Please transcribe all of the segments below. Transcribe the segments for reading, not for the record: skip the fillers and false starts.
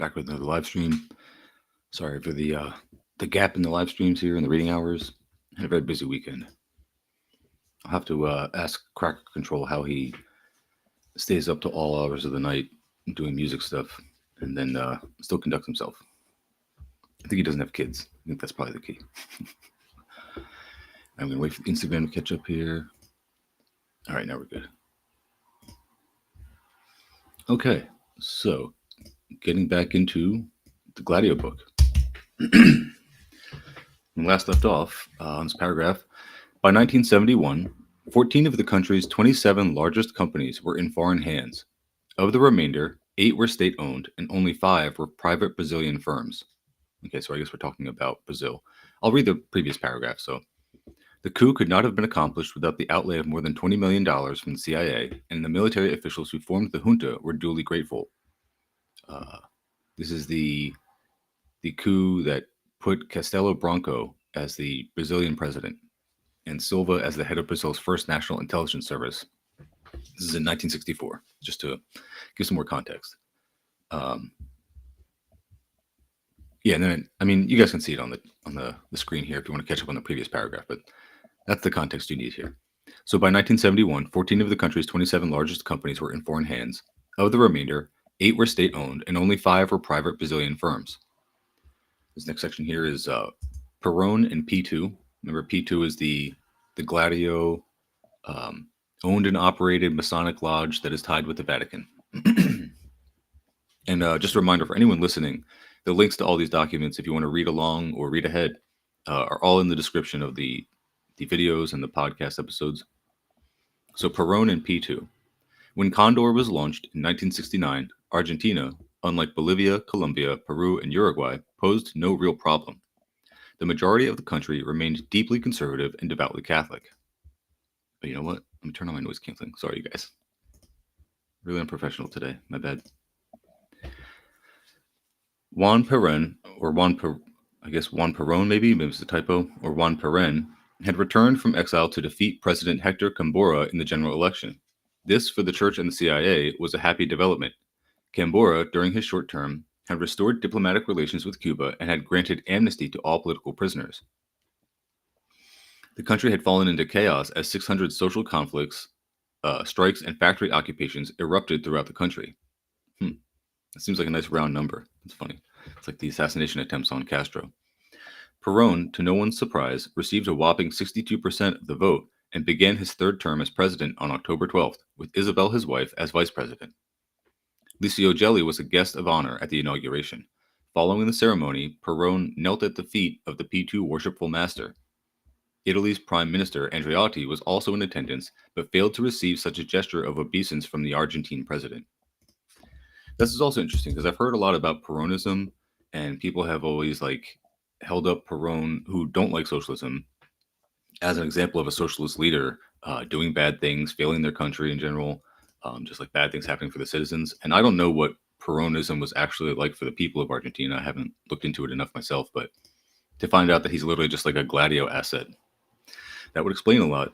Back with another live stream. Sorry for the gap in the live streams here and the reading hours. Had a very busy weekend. I'll have to ask Cracker Control how he stays up to all hours of the night doing music stuff and then still conducts himself. I think he doesn't have kids. I think that's probably the key. I'm gonna wait for Instagram to catch up here. All right, now we're good. Okay, so getting back into the Gladio book. When last left off on this paragraph, by 1971, 14 of the country's 27 largest companies were in foreign hands. Of the remainder, 8 were state owned and only 5 were private Brazilian firms. Okay, so I guess we're talking about Brazil. I'll read the previous paragraph. So, the coup could not have been accomplished without the outlay of more than $20 million from the CIA, and the military officials who formed the junta were duly grateful. This is the coup that put Castelo Branco as the Brazilian president and Silva as the head of Brazil's first national intelligence service. This is in 1964, just to give some more context. Yeah, and then I mean, you guys can see it on the screen here if you want to catch up on the previous paragraph, but that's the context you need here. So by 1971, 14 of the country's 27 largest companies were in foreign hands. Of the remainder, 8 were state-owned and only 5 were private Brazilian firms. This next section here is Perón and P2. Remember, P2 is the Gladio owned and operated Masonic lodge that is tied with the Vatican. And just a reminder for anyone listening, the links to all these documents, if you want to read along or read ahead, are all in the description of the videos and the podcast episodes. So Perón and P2. When Condor was launched in 1969, Argentina, unlike Bolivia, Colombia, Peru, and Uruguay, posed no real problem. The majority of the country remained deeply conservative and devoutly Catholic. But you know what? Let me turn on my noise canceling. Sorry, you guys. Really unprofessional today. My bad. Juan Perón, or Juan Perón maybe it's a typo, or Juan Perón, had returned from exile to defeat President Hector Cambora in the general election. This, for the church and the CIA, was a happy development. Cambora, during his short term, had restored diplomatic relations with Cuba and had granted amnesty to all political prisoners. The country had fallen into chaos as 600 social conflicts, strikes, and factory occupations erupted throughout the country. It seems like a nice round number. It's funny. It's like the assassination attempts on Castro. Perón, to no one's surprise, received a whopping 62% of the vote and began his third term as president on October 12th, with Isabel, his wife, as vice president. Licio Gelli was a guest of honor at the inauguration. Following the ceremony, Perón knelt at the feet of the P2 worshipful master. Italy's Prime Minister Andreotti was also in attendance, but failed to receive such a gesture of obeisance from the Argentine president. This is also interesting because I've heard a lot about Peronism, and people have always held up Perón, who don't like socialism, as an example of a socialist leader doing bad things, failing their country in general, just like bad things happening for the citizens. And I don't know what Peronism was actually like for the people of Argentina. I haven't looked into it enough myself, but to find out that he's literally just like a Gladio asset, that would explain a lot.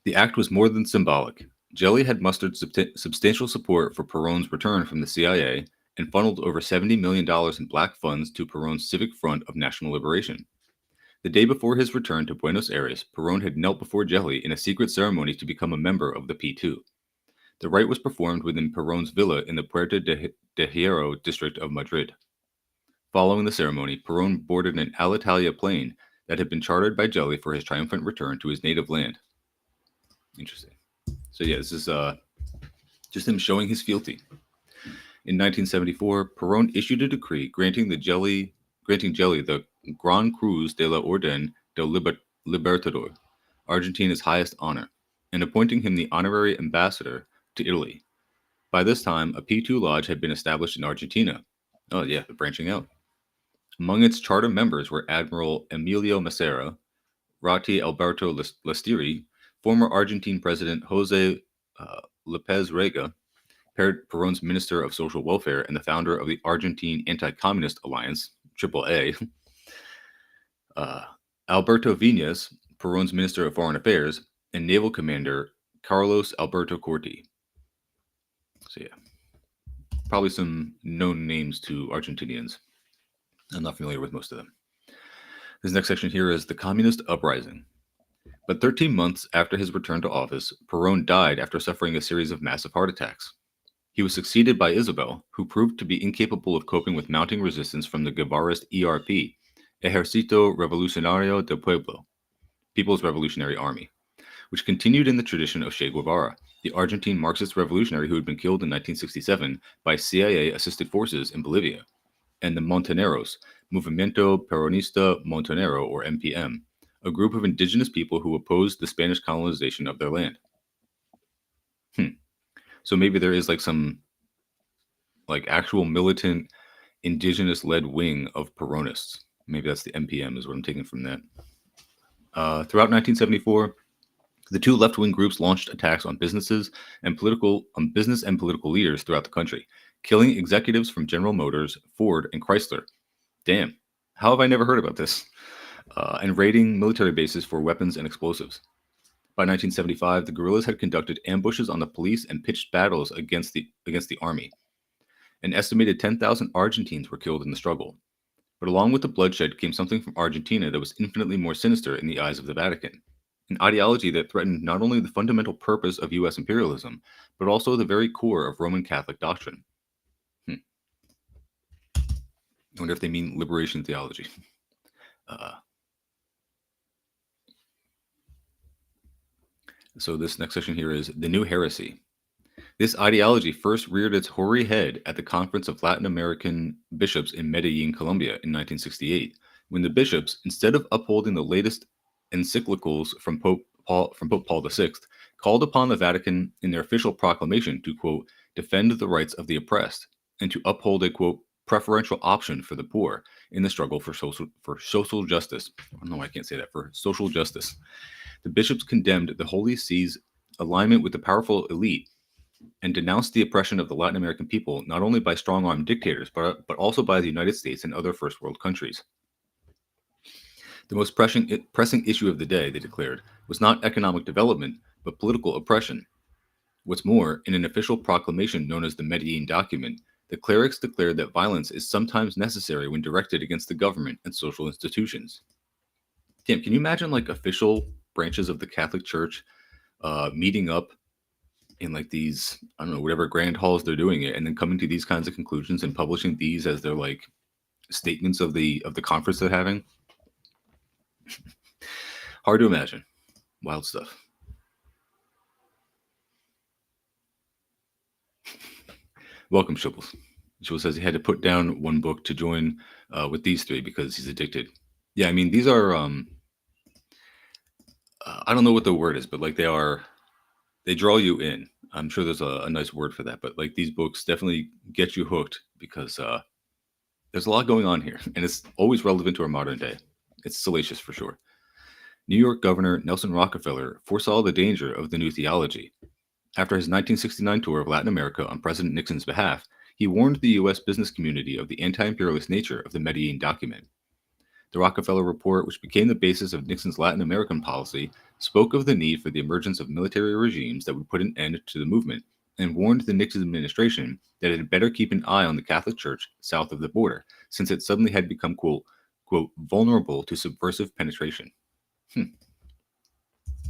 The act was more than symbolic. Gelli had mustered substantial support for Perón's return from the CIA and funneled over $70 million in black funds to Perón's Civic Front of National Liberation. The day before his return to Buenos Aires, Perón had knelt before Gelli in a secret ceremony to become a member of the P2. The rite was performed within Perón's villa in the Puerta de Hierro district of Madrid. Following the ceremony, Perón boarded an Alitalia plane that had been chartered by Gelli for his triumphant return to his native land. Interesting. So yeah, this is just him showing his fealty. In 1974, Perón issued a decree granting Gelli the Gran Cruz de la Orden del Libertador, Argentina's highest honor, and appointing him the honorary ambassador to Italy. By this time, a P2 lodge had been established in Argentina. Oh yeah, they're branching out. Among its charter members were Admiral Emilio Massera, Rati Alberto Lestiri, former Argentine President Jose López Rega, Perón's Minister of Social Welfare and the founder of the Argentine Anti-Communist Alliance, AAA, Alberto Viñas, Perón's Minister of Foreign Affairs, and Naval Commander Carlos Alberto Corti. So yeah. probably some known names to Argentinians. I'm not familiar with most of them. This next section here is the Communist Uprising. But 13 months after his return to office, Perón died after suffering a series of massive heart attacks. He was succeeded by Isabel, who proved to be incapable of coping with mounting resistance from the Guevarist ERP, Ejército Revolucionario del Pueblo, People's Revolutionary Army, which continued in the tradition of Che Guevara, the Argentine Marxist revolutionary who had been killed in 1967 by CIA-assisted forces in Bolivia, and the Montoneros, Movimiento Peronista Montonero, or MPM, a group of indigenous people who opposed the Spanish colonization of their land. So maybe there is like some like actual militant indigenous-led wing of Peronists. Maybe that's the MPM is what I'm taking from that. Throughout 1974, the two left-wing groups launched attacks on businesses and business and political leaders throughout the country, killing executives from General Motors, Ford, and Chrysler. Damn, how have I never heard about this? And raiding military bases for weapons and explosives. By 1975, the guerrillas had conducted ambushes on the police and pitched battles against the army. An estimated 10,000 Argentines were killed in the struggle. But along with the bloodshed came something from Argentina that was infinitely more sinister in the eyes of the Vatican. An ideology that threatened not only the fundamental purpose of U.S. imperialism, but also the very core of Roman Catholic doctrine. I wonder if they mean liberation theology. So this next section here is the new heresy. This ideology first reared its hoary head at the Conference of Latin American Bishops in Medellin, Colombia in 1968, when the bishops, instead of upholding the latest encyclicals from Pope Paul VI, called upon the Vatican in their official proclamation to, quote, defend the rights of the oppressed and to uphold a, quote, preferential option for the poor in the struggle for social justice. I don't know why I can't say that, for social justice. The bishops condemned the Holy See's alignment with the powerful elite and denounced the oppression of the Latin American people not only by strong-armed dictators, but also by the United States and other first world countries. The most pressing issue of the day, they declared, was not economic development, but political oppression. What's more, in an official proclamation known as the Medellin document, the clerics declared that violence is sometimes necessary when directed against the government and social institutions. Tim, can you imagine like official branches of the Catholic Church meeting up in like these, I don't know, whatever grand halls they're doing it, and then coming to these kinds of conclusions and publishing these as their like statements of the conference they're having? Hard to imagine. Wild stuff. Welcome, Shibbles. Shibbles says he had to put down one book to join with these three because he's addicted. Yeah, I mean, these are, I don't know what the word is, but like they draw you in. I'm sure there's a nice word for that, but like these books definitely get you hooked because there's a lot going on here, and it's always relevant to our modern day. It's salacious for sure. New York Governor Nelson Rockefeller foresaw the danger of the new theology. After his 1969 tour of Latin America on President Nixon's behalf, he warned the U.S. business community of the anti-imperialist nature of the Medellin document. The Rockefeller Report, which became the basis of Nixon's Latin American policy, spoke of the need for the emergence of military regimes that would put an end to the movement, and warned the Nixon administration that it had better keep an eye on the Catholic Church south of the border, since it suddenly had become, quote, vulnerable to subversive penetration.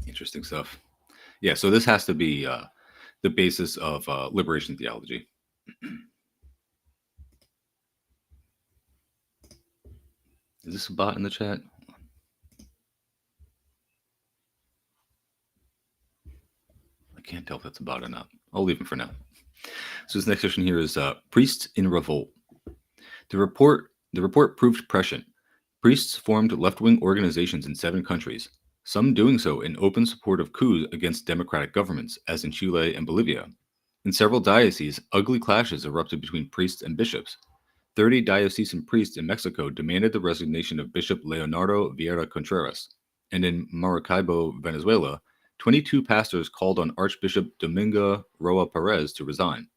Interesting stuff. Yeah, so this has to be the basis of liberation theology. Is this a bot in the chat? I can't tell if that's a bot or not. I'll leave him for now. So this next section here is priests in revolt. The report proved prescient. Priests formed left-wing organizations in 7 countries, some doing so in open support of coups against democratic governments, as in Chile and Bolivia. In several dioceses, ugly clashes erupted between priests and bishops. 30 diocesan priests in Mexico demanded the resignation of Bishop Leonardo Vieira Contreras, and in Maracaibo, Venezuela, 22 pastors called on Archbishop Domingo Roa Perez to resign.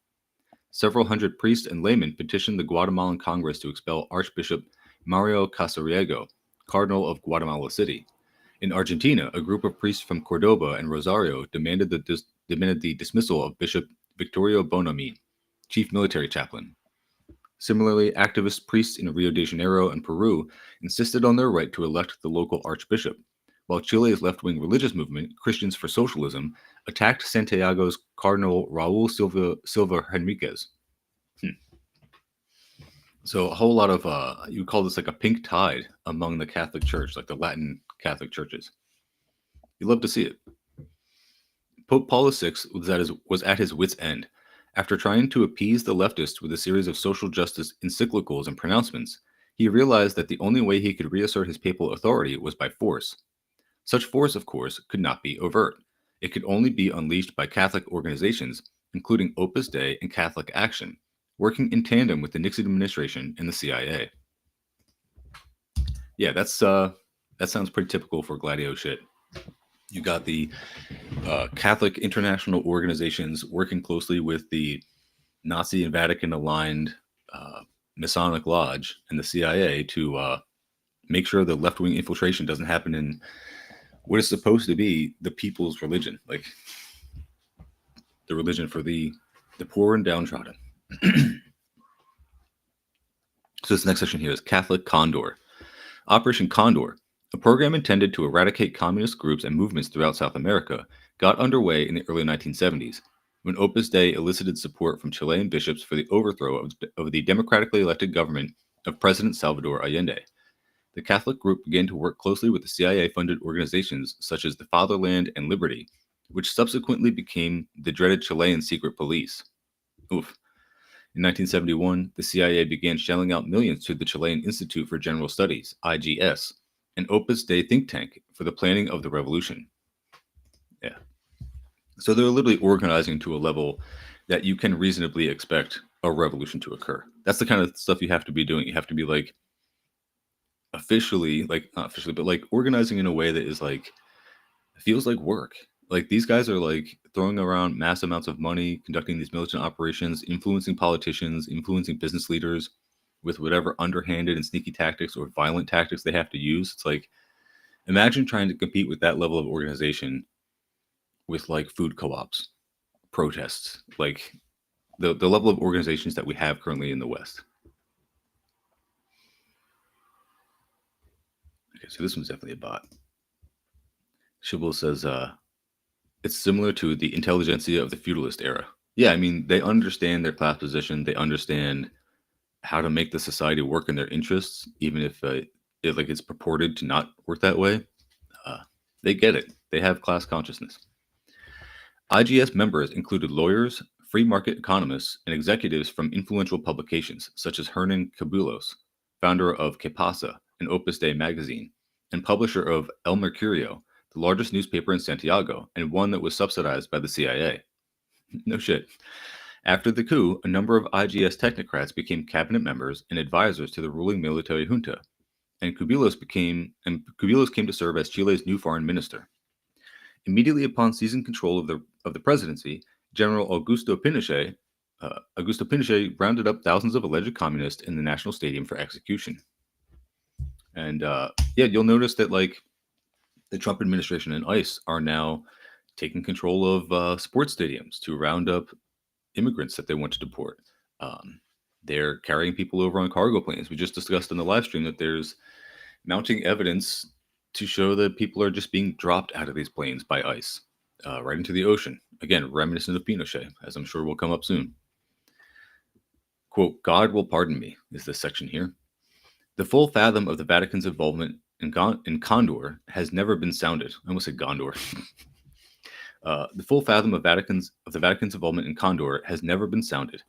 Several hundred priests and laymen petitioned the Guatemalan Congress to expel Archbishop Mario Casariego, Cardinal of Guatemala City. In Argentina, a group of priests from Cordoba and Rosario demanded the dismissal of Bishop Victorio Bonamin. chief military chaplain. Similarly, activist priests in Rio de Janeiro and Peru insisted on their right to elect the local archbishop, while Chile's left-wing religious movement, Christians for Socialism, attacked Santiago's Cardinal Raul Silva Henriquez. So a whole lot of, you call this like a pink tide among the Catholic Church, like the Latin Catholic churches. You love to see it. Pope Paul VI was at his wit's end. After trying to appease the leftists with a series of social justice encyclicals and pronouncements, he realized that the only way he could reassert his papal authority was by force. Such force, of course, could not be overt. It could only be unleashed by Catholic organizations, including Opus Dei and Catholic Action, working in tandem with the Nixon administration and the CIA. Yeah, that sounds pretty typical for Gladio shit. You got the Catholic international organizations working closely with the Nazi and Vatican aligned Masonic Lodge and the CIA to make sure the left-wing infiltration doesn't happen in what is supposed to be the people's religion, like the religion for the poor and downtrodden. So this next section here is Catholic Condor. Operation Condor, a program intended to eradicate communist groups and movements throughout South America, got underway in the early 1970s, when Opus Dei elicited support from Chilean bishops for the overthrow of the democratically elected government of President Salvador Allende. The Catholic group began to work closely with the CIA-funded organizations such as the Fatherland and Liberty, which subsequently became the dreaded Chilean secret police. Oof. In 1971, the CIA began shelling out millions to the Chilean Institute for General Studies, IGS, an Opus Dei think tank for the planning of the revolution. Yeah. So they're literally organizing to a level that you can reasonably expect a revolution to occur. That's the kind of stuff you have to be doing. You have to be like officially, like not officially, but like organizing in a way that is like, feels like work. Like these guys are like throwing around mass amounts of money, conducting these militant operations, influencing politicians, influencing business leaders with whatever underhanded and sneaky tactics or violent tactics they have to use. It's like, imagine trying to compete with that level of organization with like food co-ops, protests, like the level of organizations that we have currently in the West. Okay, so this one's definitely a bot. Shibble says, it's similar to the intelligentsia of the feudalist era. Yeah, I mean, they understand their class position. They understand how to make the society work in their interests, even if it's purported to not work that way. They get it. They have class consciousness. IGS members included lawyers, free market economists, and executives from influential publications such as Hernan Cabulos, founder of Que Pasa, an Opus Dei magazine, and publisher of El Mercurio, the largest newspaper in Santiago, and one that was subsidized by the CIA. No shit. After the coup, a number of IGS technocrats became cabinet members and advisors to the ruling military junta, and Cubillos came to serve as Chile's new foreign minister. Immediately upon seizing control of the presidency, General Augusto Pinochet rounded up thousands of alleged communists in the National Stadium for execution. And you'll notice that like the Trump administration and ICE are now taking control of sports stadiums to round up immigrants that they want to deport. They're carrying people over on cargo planes. We just discussed in the live stream that there's mounting evidence to show that people are just being dropped out of these planes by ICE right into the ocean. Again, reminiscent of Pinochet, as I'm sure will come up soon. Quote, God will pardon me, is this section here. The full fathom of the Vatican's involvement in Condor has never been sounded. I almost said Gondor. The full fathom of the Vatican's involvement in Condor has never been sounded,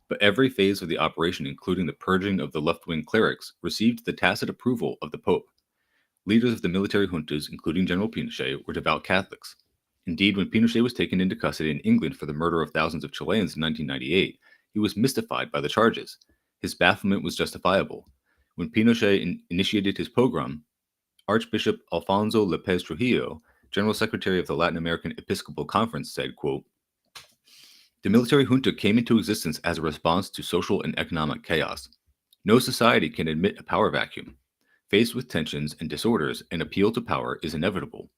but every phase of the operation, including the purging of the left-wing clerics, received the tacit approval of the Pope. Leaders of the military juntas, including General Pinochet, were devout Catholics. Indeed, when Pinochet was taken into custody in England for the murder of thousands of Chileans in 1998, he was mystified by the charges. His bafflement was justifiable. When Pinochet initiated his pogrom, Archbishop Alfonso López Trujillo, General Secretary of the Latin American Episcopal Conference, said, quote, the military junta came into existence as a response to social and economic chaos. No society can admit a power vacuum. Faced with tensions and disorders, an appeal to power is inevitable.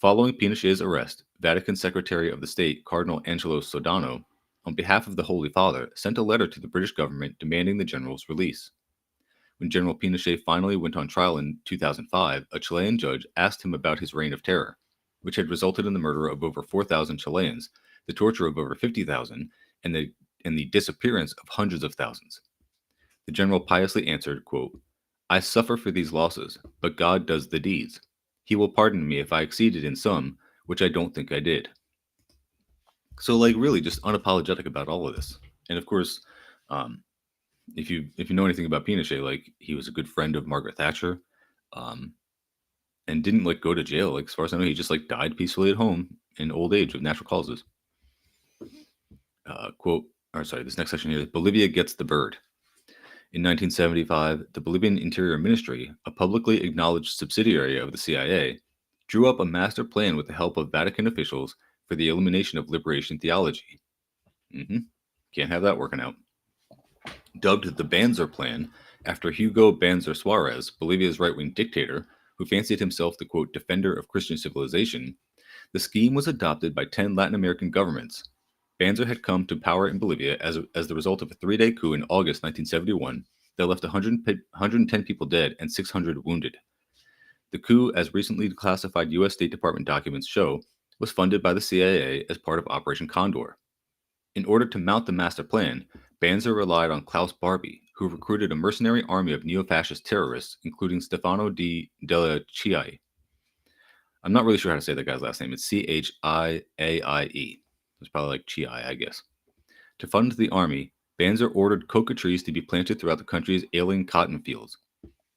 Following Pinochet's arrest, Vatican Secretary of the State, Cardinal Angelo Sodano, on behalf of the Holy Father, sent a letter to the British government demanding the general's release. When General Pinochet finally went on trial in 2005, a Chilean judge asked him about his reign of terror, which had resulted in the murder of over 4,000 Chileans, the torture of over 50,000, and the disappearance of hundreds of thousands. The general piously answered, quote, "I suffer for these losses, but God does the deeds. He will pardon me if I exceeded in some, which I don't think I did." So, like, really, just unapologetic about all of this. And of course, um, if you know anything about Pinochet, like, he was a good friend of Margaret Thatcher, um, and didn't like go to jail. Like, as far as I know, he just like died peacefully at home in old age of natural causes. Quote, or sorry, this next section here is Bolivia gets the bird. In 1975, the Bolivian Interior Ministry, a publicly acknowledged subsidiary of the CIA, drew up a master plan with the help of Vatican officials for the elimination of liberation theology. Can't have that working out. Dubbed the Banzer Plan after Hugo Banzer Suarez, Bolivia's right-wing dictator, who fancied himself the quote defender of Christian civilization, the scheme was adopted by 10 Latin American governments. Banzer had come to power in Bolivia as the result of a 3-day coup in August 1971 that left 110 people dead and 600 wounded. The coup, as recently declassified U.S. State Department documents show, was funded by the CIA as part of Operation Condor. In order to mount the master plan, Banzer relied on Klaus Barbie, who recruited a mercenary army of neo-fascist terrorists, including Stefano della Chiaie. I'm not really sure how to say that guy's last name. It's Chiaie. It's probably like Chiaie, I guess. To fund the army, Banzer ordered coca trees to be planted throughout the country's ailing cotton fields.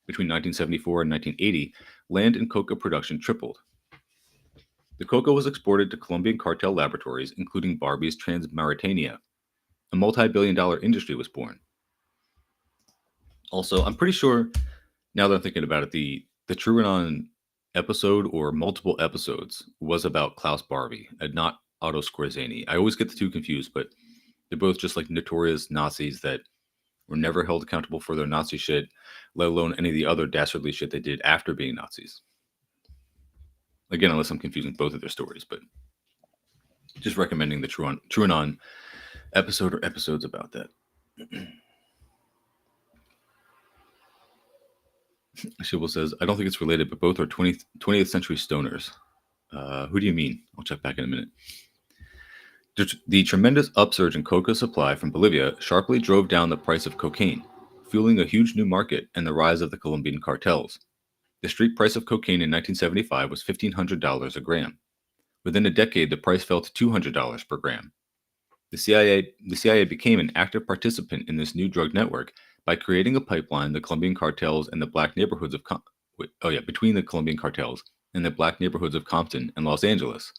Between 1974 and 1980, land and coca production tripled. The coca was exported to Colombian cartel laboratories, including Barbie's Transmauritania. A multi-billion-dollar industry was born. Also, I'm pretty sure, now that I'm thinking about it, the Truanon episode or multiple episodes was about Klaus Barbie and not Otto Skorzeny. I always get the two confused, but they're both just like notorious Nazis that were never held accountable for their Nazi shit, let alone any of the other dastardly shit they did after being Nazis. Again, unless I'm confusing both of their stories, but just recommending the Truanon episode or episodes about that. Shibble says, I don't think it's related, but both are 20th century stoners. Who do you mean? I'll check back in a minute. The tremendous upsurge in coca supply from Bolivia sharply drove down the price of cocaine, fueling a huge new market and the rise of the Colombian cartels. The street price of cocaine in 1975 was $1,500 a gram. Within a decade, the price fell to $200 per gram. The CIA became an active participant in this new drug network by creating a pipeline the Colombian cartels and the black neighborhoods of between the Colombian cartels and the black neighborhoods of Compton and Los Angeles.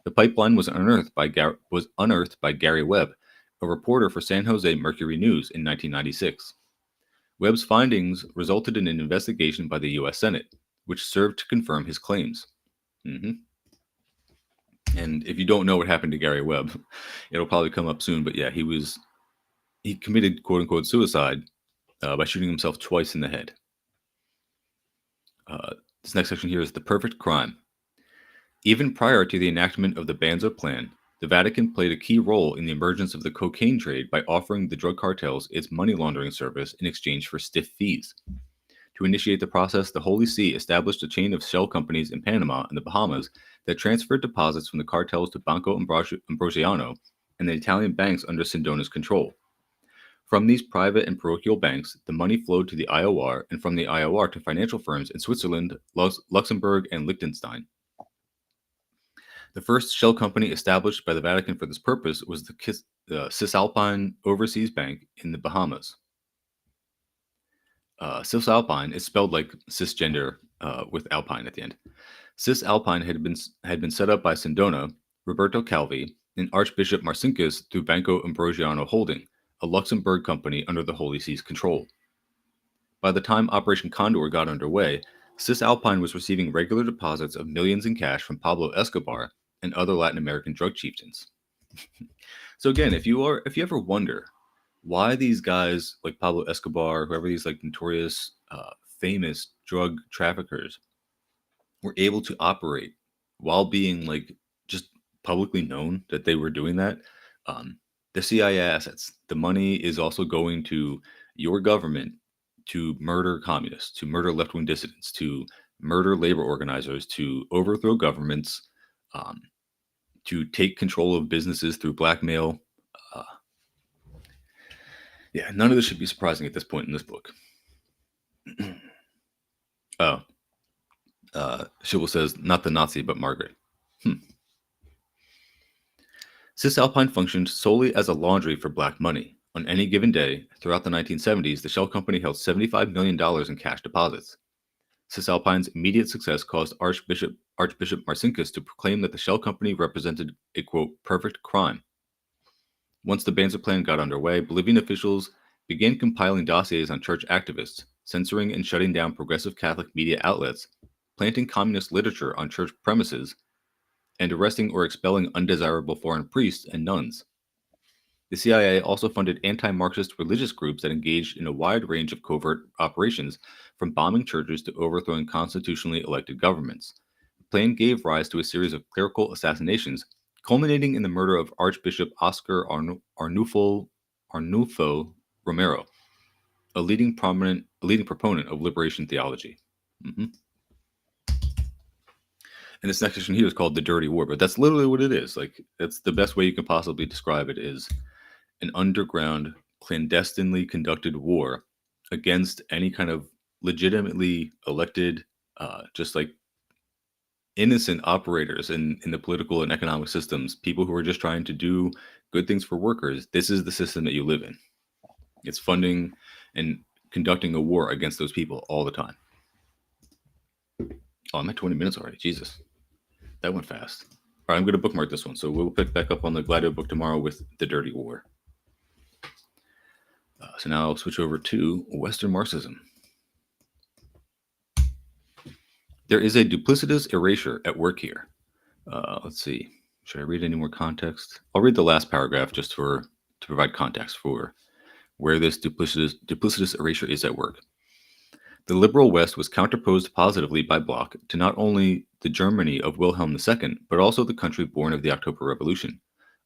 The pipeline was unearthed by Gary Webb, a reporter for San Jose Mercury News in 1996. Webb's findings resulted in an investigation by the U.S. Senate, which served to confirm his claims. And if you don't know what happened to Gary Webb, it'll probably come up soon. But yeah, he committed quote unquote suicide by shooting himself twice in the head. This next section here is the perfect crime. Even prior to the enactment of the Banzer Plan, the Vatican played a key role in the emergence of the cocaine trade by offering the drug cartels its money laundering service in exchange for stiff fees. To initiate the process, the Holy See established a chain of shell companies in Panama and the Bahamas that transferred deposits from the cartels to Banco Ambrosiano and the Italian banks under Sindona's control. From these private and parochial banks, the money flowed to the IOR and from the IOR to financial firms in Switzerland, Luxembourg, and Liechtenstein. The first shell company established by the Vatican for this purpose was the Cisalpine Overseas Bank in the Bahamas. Cisalpine is spelled like cisgender with alpine at the end. Cisalpine had been set up by Sindona, Roberto Calvi, and Archbishop Marcinkus through Banco Ambrosiano Holding, a Luxembourg company under the Holy See's control. By the time Operation Condor got underway, Cisalpine was receiving regular deposits of millions in cash from Pablo Escobar and other Latin American drug chieftains. So again, if you ever wonder why these guys like Pablo Escobar, whoever these like notorious, famous drug traffickers were able to operate while being like just publicly known that they were doing that, The CIA assets, the money is also going to your government to murder communists, to murder left wing dissidents, to murder labor organizers, to overthrow governments, um, to take control of businesses through blackmail. Uh, yeah, none of this should be surprising at this point in this book. Oh, Schibel says, not the Nazi, but Margaret. Cisalpine functioned solely as a laundry for black money. On any given day, throughout the 1970s, the Shell Company held $75 million in cash deposits. Cisalpine's immediate success caused Archbishop Marcinkus to proclaim that the Shell Company represented a, quote, perfect crime. Once the Banzer Plan got underway, Bolivian officials began compiling dossiers on church activists, censoring and shutting down progressive Catholic media outlets, planting communist literature on church premises, and arresting or expelling undesirable foreign priests and nuns. The CIA also funded anti-Marxist religious groups that engaged in a wide range of covert operations, from bombing churches to overthrowing constitutionally elected governments. The plan gave rise to a series of clerical assassinations, culminating in the murder of Archbishop Oscar Arnulfo Romero, a leading proponent of liberation theology. Mm-hmm. And this next section here is called the Dirty War, but that's literally what it is. Like, that's the best way you can possibly describe it, is an underground, clandestinely conducted war against any kind of legitimately elected, just like innocent operators in the political and economic systems, people who are just trying to do good things for workers. This is the system that you live in. It's funding and conducting a war against those people all the time. Oh, I'm at 20 minutes already. Jesus. That went fast. All right, I'm going to bookmark this one. So we'll pick back up on the Gladio book tomorrow with The Dirty War. So now I'll switch over to Western Marxism. There is a duplicitous erasure at work here. Let's see. Should I read any more context? I'll read the last paragraph just to provide context for where this duplicitous erasure is at work. The liberal West was counterposed positively by Bloch to not only the Germany of Wilhelm II, but also the country born of the October Revolution.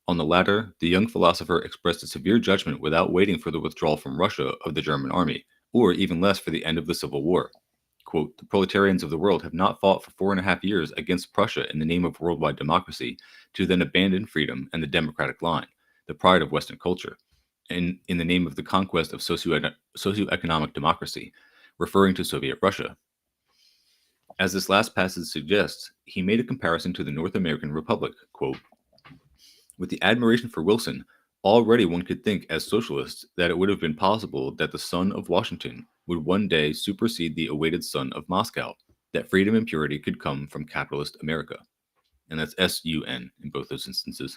On the latter, the young philosopher expressed a severe judgment without waiting for the withdrawal from Russia of the German army, or even less for the end of the Civil War. Quote, the proletarians of the world have not fought for 4.5 years against Prussia in the name of worldwide democracy, to then abandon freedom and the democratic line, the pride of Western culture, and in the name of the conquest of socioeconomic democracy, referring to Soviet Russia. As this last passage suggests, he made a comparison to the North American Republic. Quote, with the admiration for Wilson, already one could think as socialists that it would have been possible that the son of Washington would one day supersede the awaited son of Moscow, that freedom and purity could come from capitalist America. And that's S-U-N in both those instances.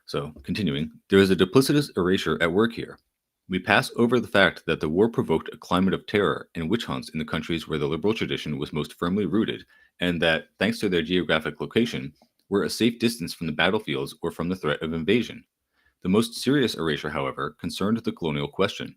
So, continuing, there is a duplicitous erasure at work here. We pass over the fact that the war provoked a climate of terror and witch hunts in the countries where the liberal tradition was most firmly rooted, and that, thanks to their geographic location, were a safe distance from the battlefields or from the threat of invasion. The most serious erasure, however, concerned the colonial question.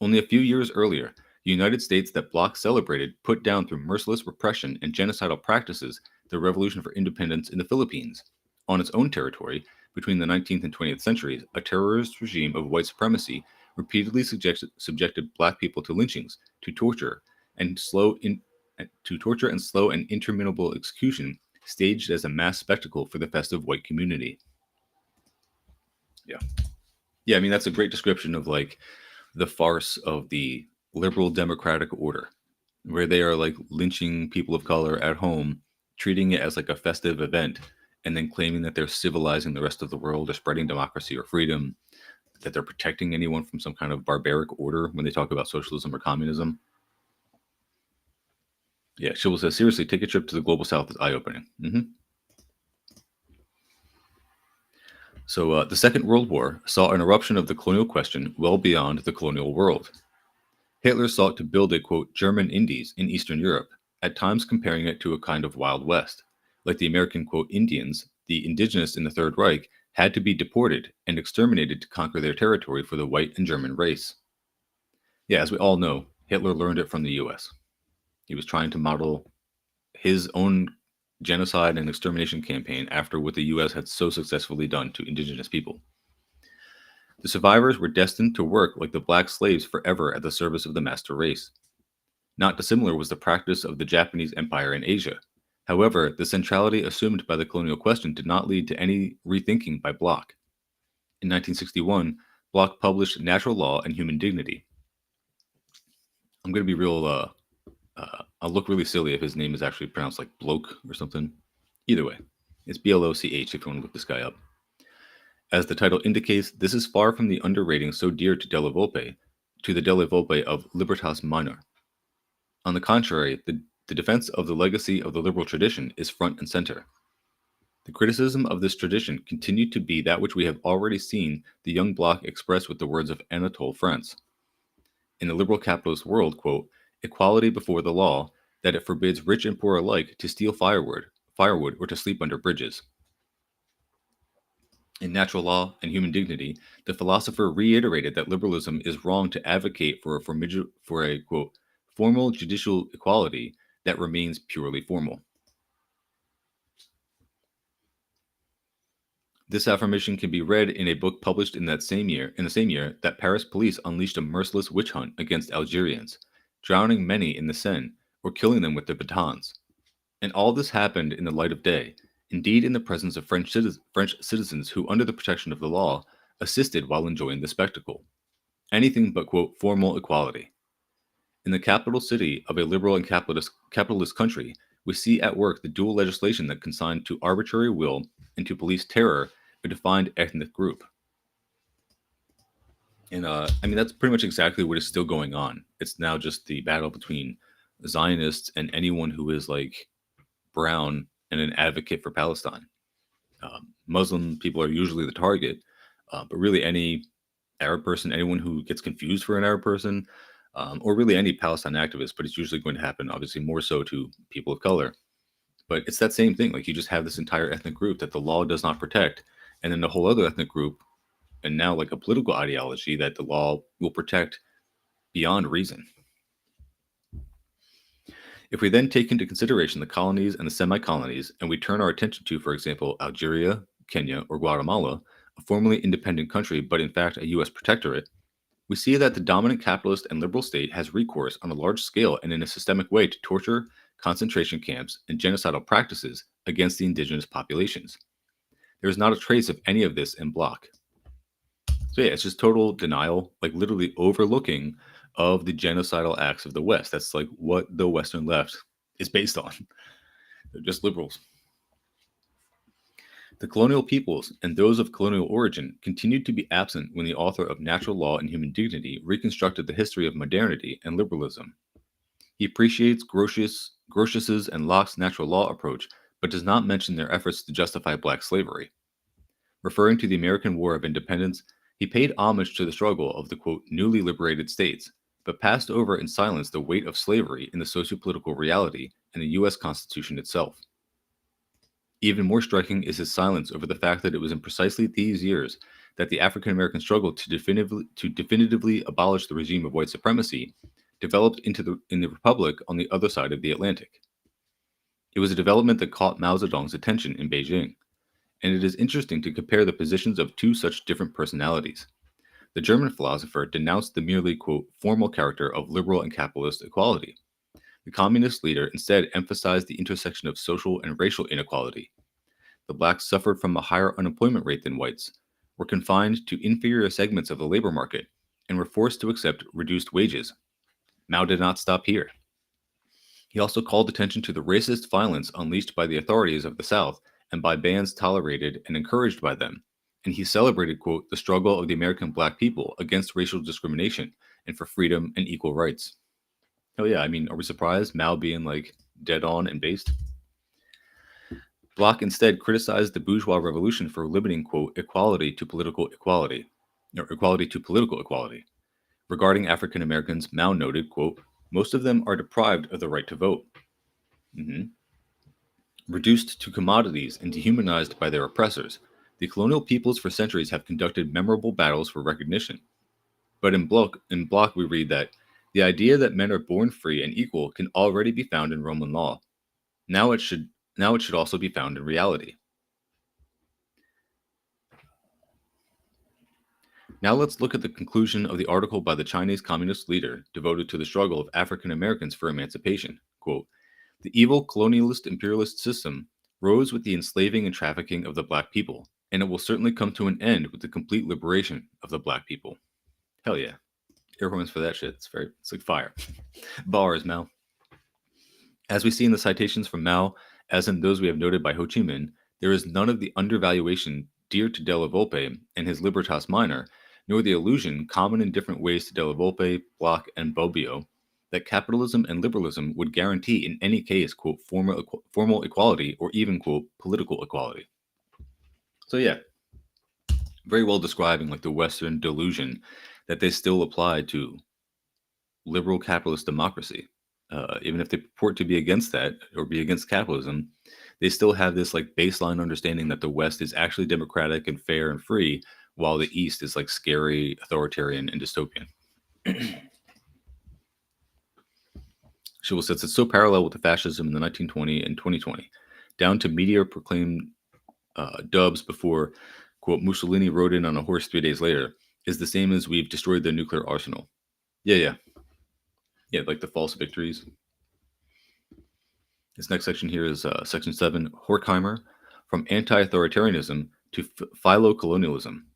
Only a few years earlier, the United States that Bloch celebrated put down through merciless repression and genocidal practices the revolution for independence in the Philippines. On its own territory, between the 19th and 20th centuries, a terrorist regime of white supremacy repeatedly subjected black people to lynchings, to torture and slow and interminable execution, staged as a mass spectacle for the festive white community. Yeah, I mean, that's a great description of like the farce of the liberal democratic order, where they are like lynching people of color at home, treating it as like a festive event, and then claiming that they're civilizing the rest of the world or spreading democracy or freedom, that they're protecting anyone from some kind of barbaric order when they talk about socialism or communism. Yeah, Schibel says, seriously, take a trip to the global south is eye-opening. Mm-hmm. So the Second World War saw an eruption of the colonial question well beyond the colonial world. Hitler sought to build a, quote, German Indies in Eastern Europe, at times comparing it to a kind of Wild West. Like the American, quote, Indians, the indigenous in the Third Reich had to be deported and exterminated to conquer their territory for the white and German race. Yeah, as we all know, Hitler learned it from the US. He was trying to model his own genocide and extermination campaign after what the US had so successfully done to indigenous people. The survivors were destined to work like the black slaves forever at the service of the master race. Not dissimilar was the practice of the Japanese Empire in Asia. However, the centrality assumed by the colonial question did not lead to any rethinking by Bloch. In 1961, Bloch published Natural Law and Human Dignity. I'm going to be real, I'll look really silly if his name is actually pronounced like Bloch or something. Either way, it's Bloch if you want to look this guy up. As the title indicates, this is far from the underrating so dear to Della Volpe, to the Della Volpe of Libertas Minor. On the contrary, the defense of the legacy of the liberal tradition is front and center. The criticism of this tradition continued to be that which we have already seen the young Bloch express with the words of Anatole France. In the liberal capitalist world, quote, equality before the law, that it forbids rich and poor alike to steal firewood, or to sleep under bridges. In Natural Law and Human Dignity, the philosopher reiterated that liberalism is wrong to advocate for a quote, formal judicial equality that remains purely formal. This affirmation can be read in a book published in the same year that Paris police unleashed a merciless witch hunt against Algerians, drowning many in the Seine or killing them with their batons. And all this happened in the light of day, indeed in the presence of French citizens who, under the protection of the law, assisted while enjoying the spectacle. Anything but, quote, formal equality. In the capital city of a liberal and capitalist country, we see at work the dual legislation that consigned to arbitrary will and to police terror a defined ethnic group. And that's pretty much exactly what is still going on. It's now just the battle between Zionists and anyone who is like brown and an advocate for Palestine. Muslim people are usually the target, but really any Arab person, anyone who gets confused for an Arab person, or really any Palestine activist, but it's usually going to happen, obviously, more so to people of color. But it's that same thing. Like you just have this entire ethnic group that the law does not protect, and then a whole other ethnic group, and now like a political ideology that the law will protect beyond reason. If we then take into consideration the colonies and the semi-colonies, and we turn our attention to, for example, Algeria, Kenya, or Guatemala, a formerly independent country but in fact a U.S. protectorate, we see that the dominant capitalist and liberal state has recourse on a large scale and in a systemic way to torture, concentration camps, and genocidal practices against the indigenous populations. There is not a trace of any of this in Bloch. So yeah, it's just total denial, like literally overlooking of the genocidal acts of the West. That's like what the Western left is based on. They're just liberals. The colonial peoples and those of colonial origin continued to be absent when the author of Natural Law and Human Dignity reconstructed the history of modernity and liberalism. He appreciates Grotius's and Locke's natural law approach, but does not mention their efforts to justify black slavery. Referring to the American War of Independence, he paid homage to the struggle of the, quote, newly liberated states, but passed over in silence the weight of slavery in the sociopolitical reality and the U.S. Constitution itself. Even more striking is his silence over the fact that it was in precisely these years that the African American struggle to definitively abolish the regime of white supremacy developed in the Republic on the other side of the Atlantic. It was a development that caught Mao Zedong's attention in Beijing, and it is interesting to compare the positions of two such different personalities. The German philosopher denounced the merely, quote, formal character of liberal and capitalist equality. The communist leader instead emphasized the intersection of social and racial inequality. The blacks suffered from a higher unemployment rate than whites, were confined to inferior segments of the labor market, and were forced to accept reduced wages. Mao did not stop here. He also called attention to the racist violence unleashed by the authorities of the South and by bands tolerated and encouraged by them, and he celebrated, quote, the struggle of the American black people against racial discrimination and for freedom and equal rights. Hell yeah, are we surprised? Mao being like dead on and based? Bloch instead criticized the bourgeois revolution for limiting, quote, equality to political equality, or equality to political equality. Regarding African Americans, Mao noted, quote, most of them are deprived of the right to vote. Reduced to commodities and dehumanized by their oppressors, the colonial peoples for centuries have conducted memorable battles for recognition. But in Bloch we read that the idea that men are born free and equal can already be found in Roman law. Now it should also be found in reality. Now let's look at the conclusion of the article by the Chinese communist leader devoted to the struggle of African Americans for emancipation. Quote, "The evil colonialist imperialist system rose with the enslaving and trafficking of the black people, and it will certainly come to an end with the complete liberation of the black people." Hell yeah. Air horns for that shit. It's like fire. Bars, Mao. As we see in the citations from Mao, as in those we have noted by Ho Chi Minh, there is none of the undervaluation dear to Della Volpe and his Libertas Minor, nor the illusion common in different ways to Della Volpe, Bloch, and Bobbio, that capitalism and liberalism would guarantee in any case, quote, formal equality or even, quote, political equality. So yeah, very well describing like the Western delusion that they still apply to liberal capitalist democracy. Even if they purport to be against that or be against capitalism, they still have this like baseline understanding that the West is actually democratic and fair and free, while the East is like scary, authoritarian, and dystopian. Schill says it's so parallel with the fascism in the 1920 and 2020, down to media proclaimed dubs before, quote, Mussolini rode in on a horse 3 days later, is the same as we've destroyed their nuclear arsenal. Yeah, like the false victories. This next section here is section 7, Horkheimer, from anti-authoritarianism to philo-colonialism.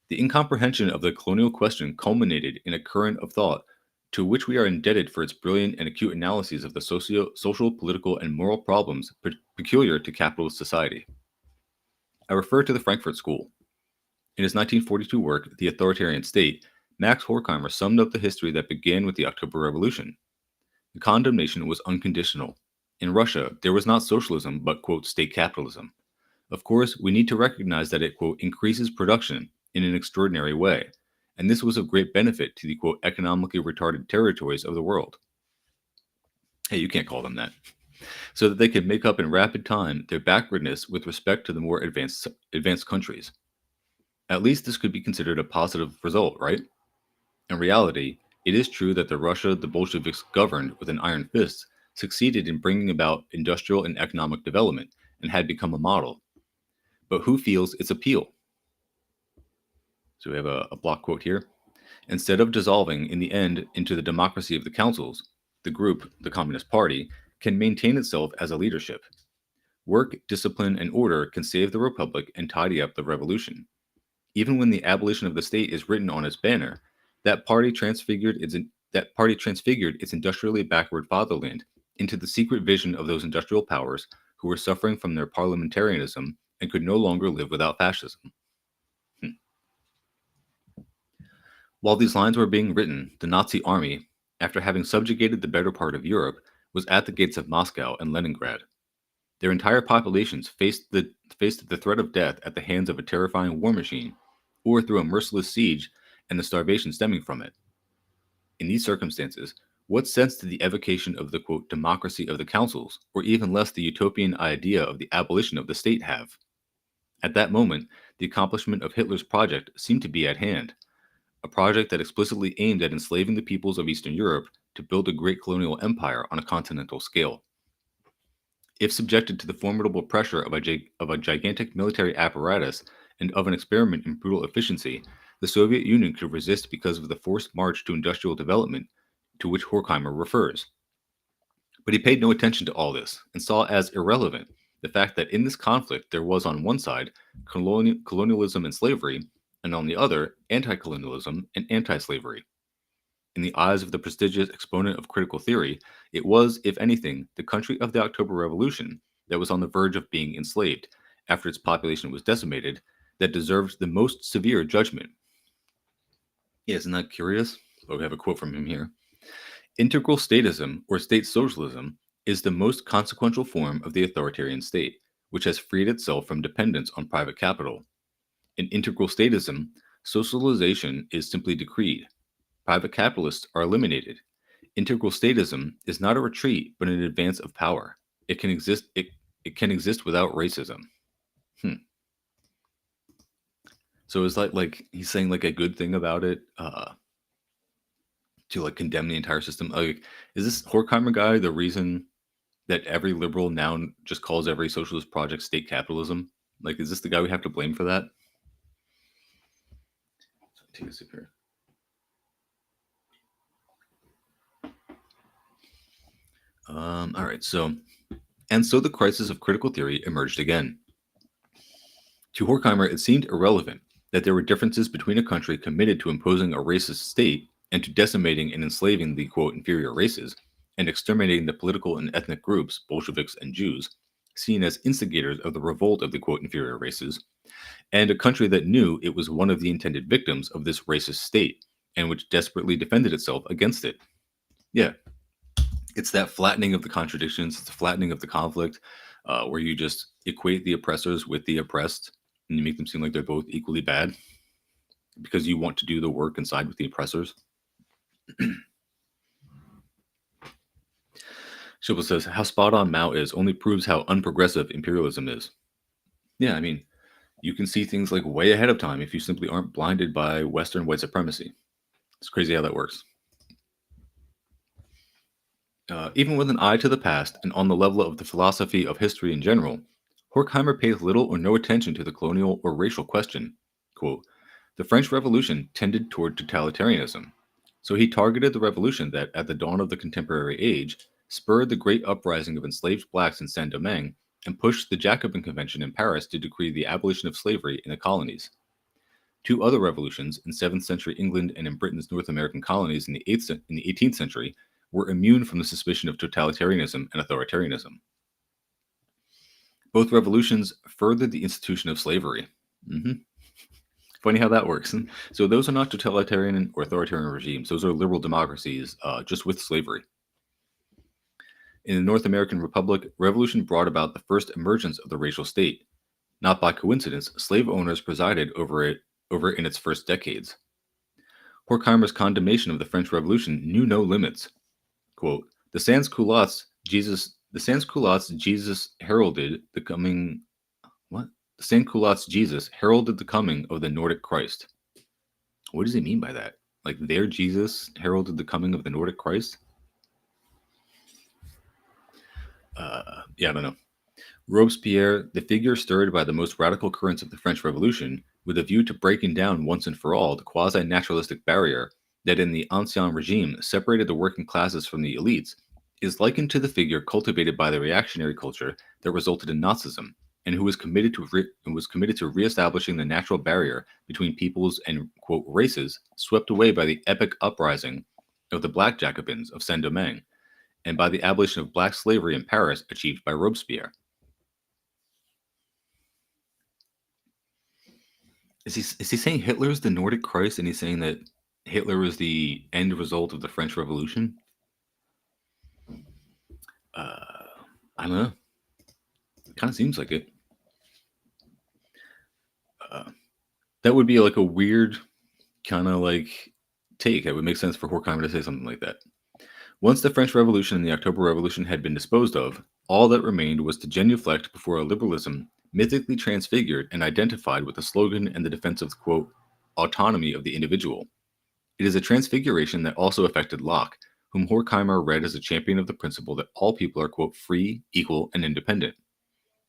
The incomprehension of the colonial question culminated in a current of thought to which we are indebted for its brilliant and acute analyses of the social, political, and moral problems peculiar to capitalist society. I refer to the Frankfurt School. In his 1942 work, The Authoritarian State, Max Horkheimer summed up the history that began with the October Revolution. The condemnation was unconditional. In Russia, there was not socialism, but, quote, state capitalism. Of course, we need to recognize that it, quote, increases production in an extraordinary way, and this was of great benefit to the, quote, economically retarded territories of the world. Hey, you can't call them that. So that they could make up in rapid time their backwardness with respect to the more advanced countries. At least this could be considered a positive result, right? In reality, it is true that the Russia the Bolsheviks governed with an iron fist succeeded in bringing about industrial and economic development and had become a model. But who feels its appeal? So we have a block quote here. Instead of dissolving in the end into the democracy of the councils, the group, the Communist Party, can maintain itself as a leadership. Work, discipline, and order can save the republic and tidy up the revolution. Even when the abolition of the state is written on its banner, that party transfigured its industrially backward fatherland into the secret vision of those industrial powers who were suffering from their parliamentarianism and could no longer live without fascism. While these lines were being written, the Nazi army, after having subjugated the better part of Europe, was at the gates of Moscow and Leningrad. Their entire populations faced the threat of death at the hands of a terrifying war machine, or through a merciless siege and the starvation stemming from it. In these circumstances, what sense did the evocation of the, quote, democracy of the councils, or even less the utopian idea of the abolition of the state have? At that moment, the accomplishment of Hitler's project seemed to be at hand, a project that explicitly aimed at enslaving the peoples of Eastern Europe to build a great colonial empire on a continental scale. If subjected to the formidable pressure of a gigantic military apparatus and of an experiment in brutal efficiency, the Soviet Union could resist because of the forced march to industrial development to which Horkheimer refers. But he paid no attention to all this and saw as irrelevant the fact that in this conflict there was on one side colonialism and slavery, and on the other anti-colonialism and anti-slavery. In the eyes of the prestigious exponent of critical theory, it was, if anything, the country of the October Revolution that was on the verge of being enslaved after its population was decimated that deserved the most severe judgment. Yeah, isn't that curious? So we have a quote from him here. Integral statism, or state socialism, is the most consequential form of the authoritarian state, which has freed itself from dependence on private capital. In integral statism, socialization is simply decreed. Private capitalists are eliminated. Integral statism is not a retreat, but an advance of power. It can exist. It can exist without racism. So it's like he's saying like a good thing about it to like condemn the entire system. Like, is this Horkheimer guy the reason that every liberal now just calls every socialist project state capitalism? Like, is this the guy we have to blame for that? Take a sip here. All right. So the crisis of critical theory emerged again. To Horkheimer, it seemed irrelevant that there were differences between a country committed to imposing a racist state and to decimating and enslaving the quote inferior races and exterminating the political and ethnic groups, Bolsheviks and Jews, seen as instigators of the revolt of the quote inferior races, and a country that knew it was one of the intended victims of this racist state and which desperately defended itself against it. Yeah, it's that flattening of the contradictions, it's the flattening of the conflict, where you just equate the oppressors with the oppressed and you make them seem like they're both equally bad because you want to do the work and side with the oppressors. Schiphol says, how spot on Mao is only proves how unprogressive imperialism is. Yeah, I mean, you can see things like way ahead of time if you simply aren't blinded by Western white supremacy. It's crazy how that works. Even with an eye to the past and on the level of the philosophy of history in general, Horkheimer pays little or no attention to the colonial or racial question. Quote, the French Revolution tended toward totalitarianism, so he targeted the revolution that, at the dawn of the contemporary age, spurred the great uprising of enslaved blacks in Saint-Domingue and pushed the Jacobin Convention in Paris to decree the abolition of slavery in the colonies. Two other revolutions, in 7th century England and in Britain's North American colonies in the 18th century, were immune from the suspicion of totalitarianism and authoritarianism. Both revolutions furthered the institution of slavery. Funny how that works. So those are not totalitarian or authoritarian regimes. Those are liberal democracies, just with slavery. In the North American Republic, revolution brought about the first emergence of the racial state. Not by coincidence, slave owners presided over it in its first decades. Horkheimer's condemnation of the French Revolution knew no limits. Quote, the sans-culottes Jesus heralded the coming. What? The sans-culottes Jesus heralded the coming of the Nordic Christ. What does he mean by that? Like their Jesus heralded the coming of the Nordic Christ? Yeah, I don't know. Robespierre, the figure stirred by the most radical currents of the French Revolution, with a view to breaking down once and for all the quasi-naturalistic barrier that in the Ancien regime separated the working classes from the elites, is likened to the figure cultivated by the reactionary culture that resulted in Nazism, and who was committed to reestablishing the natural barrier between peoples and quote races swept away by the epic uprising of the Black Jacobins of Saint-Domingue, and by the abolition of black slavery in Paris achieved by Robespierre. Is he saying Hitler's the Nordic Christ, and he's saying that Hitler was the end result of the French Revolution? I don't know. It kind of seems like it. That would be like a weird kind of like take. It would make sense for Horkheimer to say something like that. Once the French Revolution and the October Revolution had been disposed of, all that remained was to genuflect before a liberalism mythically transfigured and identified with the slogan and the defense of, quote, autonomy of the individual. It is a transfiguration that also affected Locke, whom Horkheimer read as a champion of the principle that all people are, quote, free, equal, and independent.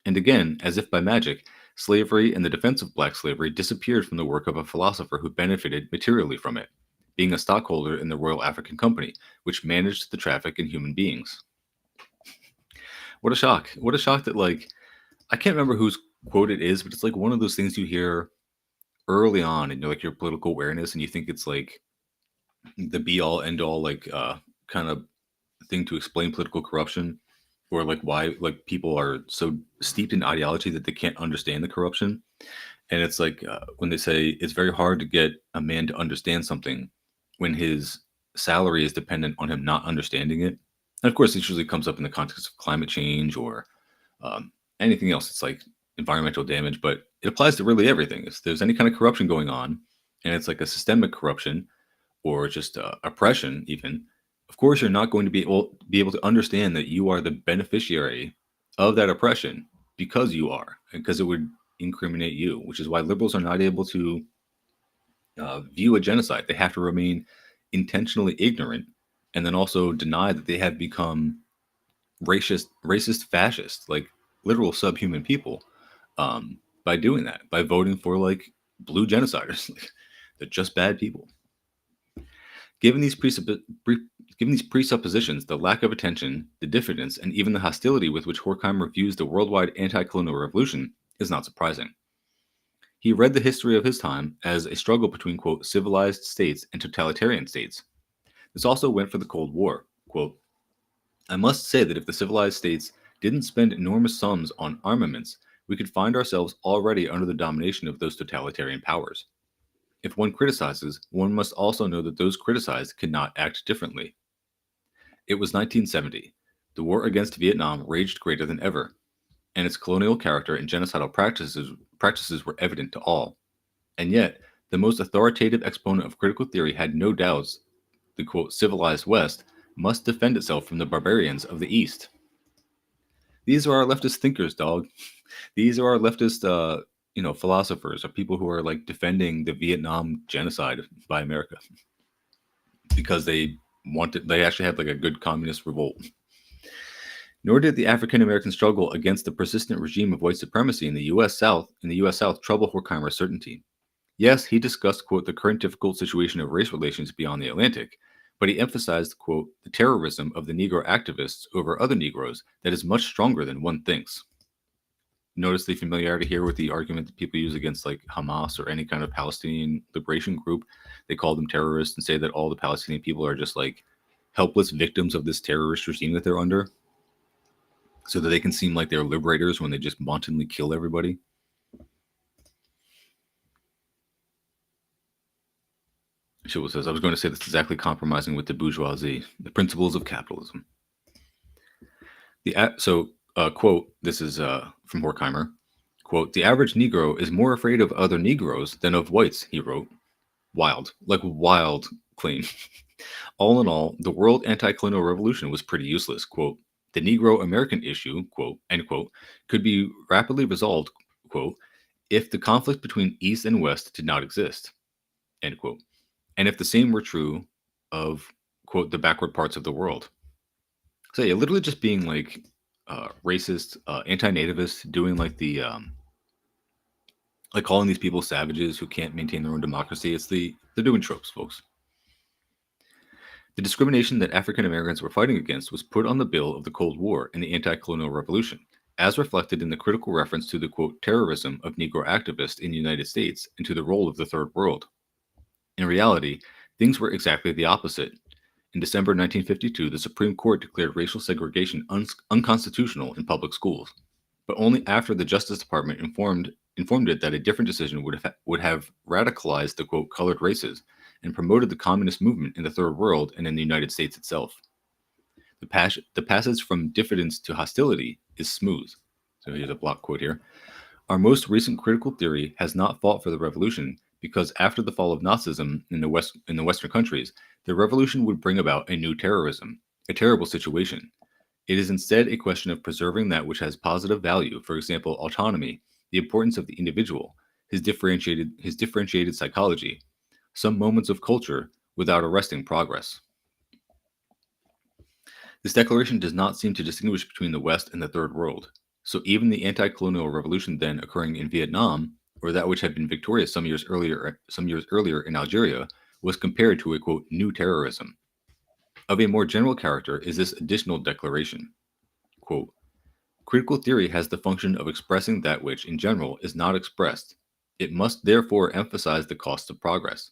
And again, as if by magic, slavery and the defense of black slavery disappeared from the work of a philosopher who benefited materially from it, being a stockholder in the Royal African Company, which managed the traffic in human beings. What a shock. What a shock that, like, I can't remember whose quote it is, but it's like one of those things you hear early on in like your political awareness, and you think it's like the be all end all, like kind of thing to explain political corruption, or like why like people are so steeped in ideology that they can't understand the corruption. And it's like when they say it's very hard to get a man to understand something when his salary is dependent on him not understanding it. And of course, it usually comes up in the context of climate change or anything else. It's like environmental damage, but it applies to really everything. If there's any kind of corruption going on, and it's like a systemic corruption or just oppression, even, of course, you're not going to be able to understand that you are the beneficiary of that oppression because you are, and because it would incriminate you, which is why liberals are not able to view a genocide. They have to remain intentionally ignorant and then also deny that they have become racist, fascist, like literal subhuman people by doing that, by voting for like blue genociders. They're just bad people. Given these, given these presuppositions, the lack of attention, the diffidence, and even the hostility with which Horkheimer views the worldwide anti-colonial revolution is not surprising. He read the history of his time as a struggle between, quote, civilized states and totalitarian states. This also went for the Cold War. Quote, I must say that if the civilized states didn't spend enormous sums on armaments, we could find ourselves already under the domination of those totalitarian powers. If one criticizes, one must also know that those criticized cannot act differently. It was 1970. The war against Vietnam raged greater than ever, and its colonial character and genocidal practices were evident to all. And yet, the most authoritative exponent of critical theory had no doubts the, quote, civilized West must defend itself from the barbarians of the East. These are our leftist thinkers, dog. These are our leftist, philosophers, or people who are like defending the Vietnam genocide by America because they actually had like a good communist revolt. Nor did the African American struggle against the persistent regime of white supremacy in the U.S. South trouble Horkheimer's certainty. Yes, he discussed, quote, the current difficult situation of race relations beyond the Atlantic, but he emphasized, quote, the terrorism of the Negro activists over other Negroes that is much stronger than one thinks. Notice the familiarity here with the argument that people use against like Hamas or any kind of Palestinian liberation group. They call them terrorists and say that all the Palestinian people are just like helpless victims of this terrorist regime that they're under, so that they can seem like they're liberators when they just wantonly kill everybody. Shul says, I was going to say that's exactly compromising with the bourgeoisie, the principles of capitalism. Quote, this is from Horkheimer, quote, the average Negro is more afraid of other Negroes than of whites, he wrote. Wild claim. All in all, the world anti-colonial revolution was pretty useless. Quote, the Negro-American issue, quote, end quote, could be rapidly resolved, quote, if the conflict between East and West did not exist, end quote. And if the same were true of, quote, the backward parts of the world. So yeah, literally just being like racist, anti-nativist, doing like the like calling these people savages who can't maintain their own democracy. They're doing tropes, folks. The discrimination that African Americans were fighting against was put on the bill of the Cold War and the anti-colonial revolution, as reflected in the critical reference to the, quote, terrorism of Negro activists in the United States and to the role of the Third World. In reality, things were exactly the opposite. In December 1952, the Supreme Court declared racial segregation unconstitutional in public schools, but only after the Justice Department informed it that a different decision would have radicalized the, quote, colored races and promoted the communist movement in the Third World and in the United States itself. The passage from diffidence to hostility is smooth. So here's a block quote here. Our most recent critical theory has not fought for the revolution because after the fall of Nazism in the Western countries, the revolution would bring about a new terrorism, a terrible situation. It is instead a question of preserving that which has positive value, for example, autonomy, the importance of the individual, his differentiated psychology, some moments of culture without arresting progress. This declaration does not seem to distinguish between the West and the Third World. So even the anti-colonial revolution then occurring in Vietnam, or that which had been victorious some years earlier in Algeria, was compared to a, quote, new terrorism. Of a more general character is this additional declaration. Quote, critical theory has the function of expressing that which, in general, is not expressed. It must therefore emphasize the costs of progress,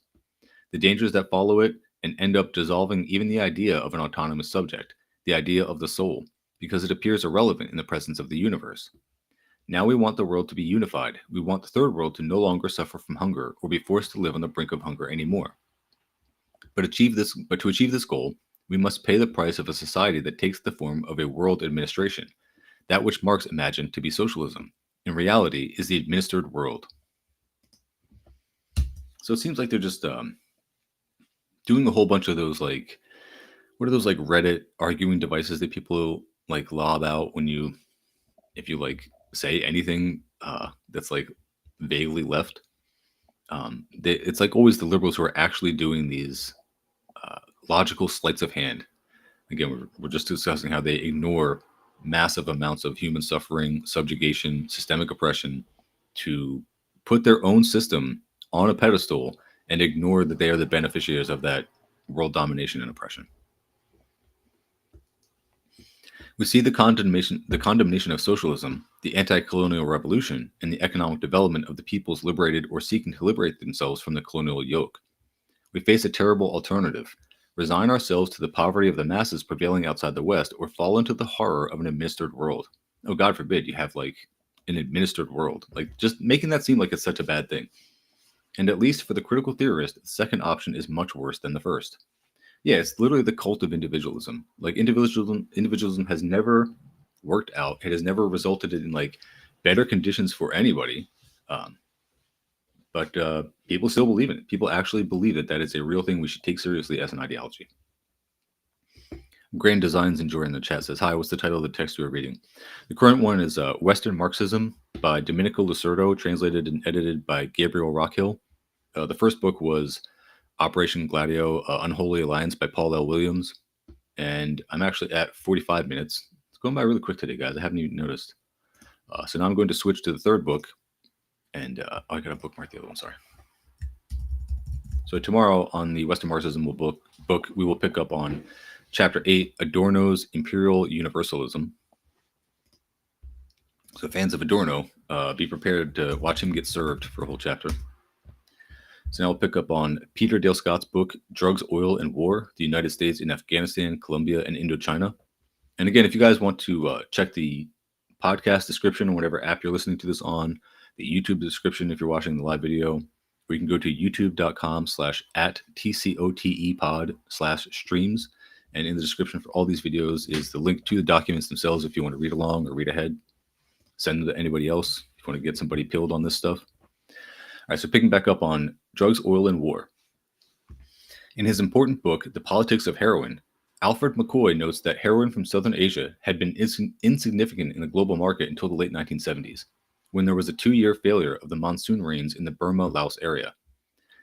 the dangers that follow it, and end up dissolving even the idea of an autonomous subject, the idea of the soul, because it appears irrelevant in the presence of the universe. Now we want the world to be unified. We want the Third World to no longer suffer from hunger or be forced to live on the brink of hunger anymore. But to achieve this goal, we must pay the price of a society that takes the form of a world administration, that which Marx imagined to be socialism. In reality, is the administered world. So it seems like they're just doing a whole bunch of those, like, what are those, like, Reddit arguing devices that people like lob out if you like say anything that's like vaguely left. It's like always the liberals who are actually doing these logical sleights of hand. Again, we're just discussing how they ignore massive amounts of human suffering, subjugation, systemic oppression to put their own system on a pedestal and ignore that they are the beneficiaries of that world domination and oppression. We see the condemnation of socialism, the anti-colonial revolution, and the economic development of the peoples liberated or seeking to liberate themselves from the colonial yoke. We face a terrible alternative: resign ourselves to the poverty of the masses prevailing outside the West, or fall into the horror of an administered world. Oh, God forbid you have like an administered world. Like, just making that seem like it's such a bad thing. And at least for the critical theorist, the second option is much worse than the first. Yeah, it's literally the cult of individualism. Like, individualism has never worked out. It has never resulted in like better conditions for anybody. Um, but people still believe in it. People actually believe that that is a real thing we should take seriously as an ideology. Grand Designs Enjoy in the chat says, "Hi, what's the title of the text you are reading?" The current one is Western Marxism by Domenico Losurdo, translated and edited by Gabriel Rockhill. The first book was Operation Gladio, Unholy Alliance by Paul L. Williams. And I'm actually at 45 minutes. It's going by really quick today, guys. I haven't even noticed. So now I'm going to switch to the third book. And I got to bookmark the other one, sorry. So tomorrow on the Western Marxism book, we will pick up on Chapter 8, Adorno's Imperial Universalism. So fans of Adorno, be prepared to watch him get served for a whole chapter. So now we'll pick up on Peter Dale Scott's book, Drugs, Oil, and War, the United States in Afghanistan, Colombia, and Indochina. And again, if you guys want to check the podcast description on whatever app you're listening to this on, the YouTube description if you're watching the live video, or you can go to youtube.com/@tcotepod/streams. And in the description for all these videos is the link to the documents themselves if you want to read along or read ahead. Send them to anybody else if you want to get somebody pilled on this stuff. All right, so picking back up on Drugs, Oil, and War. In his important book, The Politics of Heroin, Alfred McCoy notes that heroin from Southern Asia had been insignificant in the global market until the late 1970s, when there was a 2-year failure of the monsoon rains in the Burma-Laos area.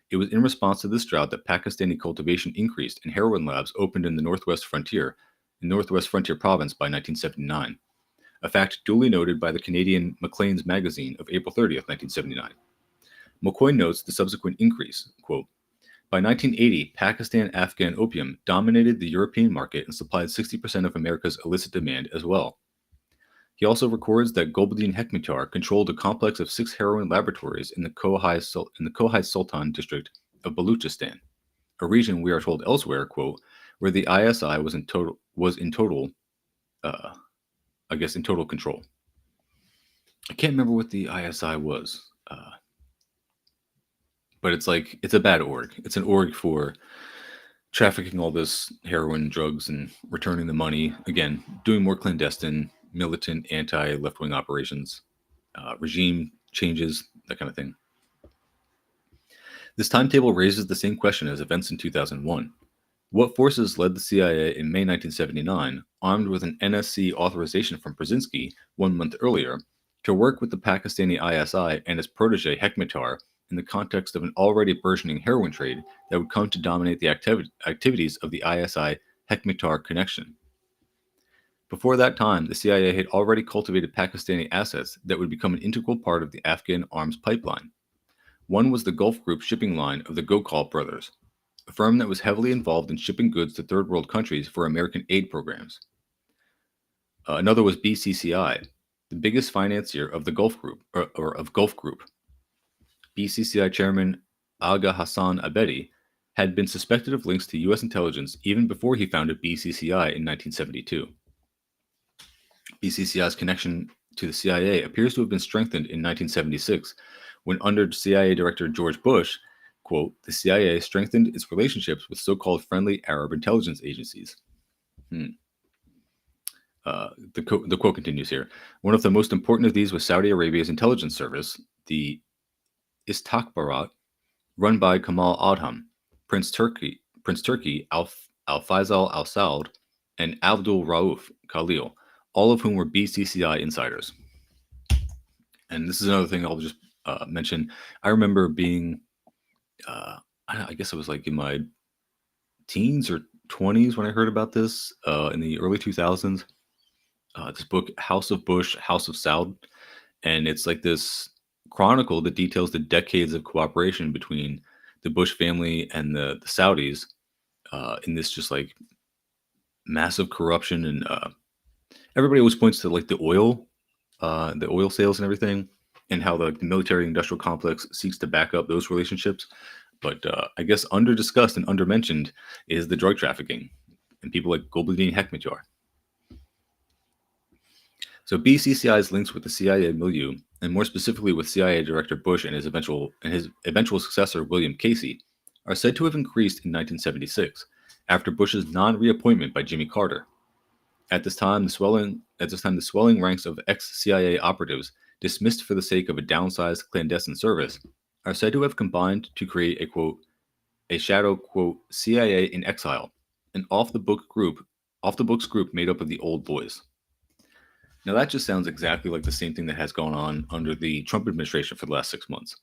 It was in response to this drought that Pakistani cultivation increased and heroin labs opened in the Northwest Frontier province by 1979, a fact duly noted by the Canadian Maclean's magazine of April 30th, 1979. McCoy notes the subsequent increase, quote, "By 1980, Pakistan-Afghan opium dominated the European market and supplied 60% of America's illicit demand as well." He also records that Gulbuddin Hekmatyar controlled a complex of 6 heroin laboratories in the Kohai Sultan district of Baluchistan, a region we are told elsewhere, quote, where the ISI was in total control. I can't remember what the ISI was. But it's like, it's a bad org. It's an org for trafficking all this heroin, drugs, and returning the money. Again, doing more clandestine, militant, anti-left-wing operations, regime changes, that kind of thing. This timetable raises the same question as events in 2001. What forces led the CIA in May 1979, armed with an NSC authorization from Brzezinski 1 month earlier, to work with the Pakistani ISI and its protege Hekmatyar in the context of an already burgeoning heroin trade that would come to dominate the activities of the ISI-Hekmatyar connection? Before that time, the CIA had already cultivated Pakistani assets that would become an integral part of the Afghan arms pipeline. One was the Gulf Group shipping line of the Gokal brothers, a firm that was heavily involved in shipping goods to third world countries for American aid programs. Another was BCCI, the biggest financier of the Gulf Group, or of Gulf Group. BCCI chairman Aga Hassan Abedi had been suspected of links to U.S. intelligence even before he founded BCCI in 1972. BCCI's connection to the CIA appears to have been strengthened in 1976, when under CIA Director George Bush, quote, the CIA strengthened its relationships with so-called friendly Arab intelligence agencies. The quote continues here. One of the most important of these was Saudi Arabia's intelligence service, the Istakbarat, run by Kamal Adham, Prince Turki Al-Faisal Al-Saud, and Abdul Rauf Khalil, all of whom were BCCI insiders. And this is another thing I'll just mention. I remember being, I guess I was like in my teens or 20s when I heard about this in the early 2000s. This book, House of Bush, House of Saud, and it's like this chronicle that details the decades of cooperation between the Bush family and the Saudis in this just like massive corruption, and everybody always points to like the oil sales and everything, and how the military industrial complex seeks to back up those relationships. But I guess under discussed and under mentioned is the drug trafficking and people like Gulbuddin Hekmatyar. So BCCI's links with the CIA milieu, and more specifically with CIA Director Bush and his eventual successor William Casey, are said to have increased in 1976 after Bush's non-reappointment by Jimmy Carter. At this time, the swelling ranks of ex-CIA operatives dismissed for the sake of a downsized clandestine service are said to have combined to create a quote, a shadow quote CIA in exile, an off the books group made up of the old boys. Now that just sounds exactly like the same thing that has gone on under the Trump administration for the last 6 months.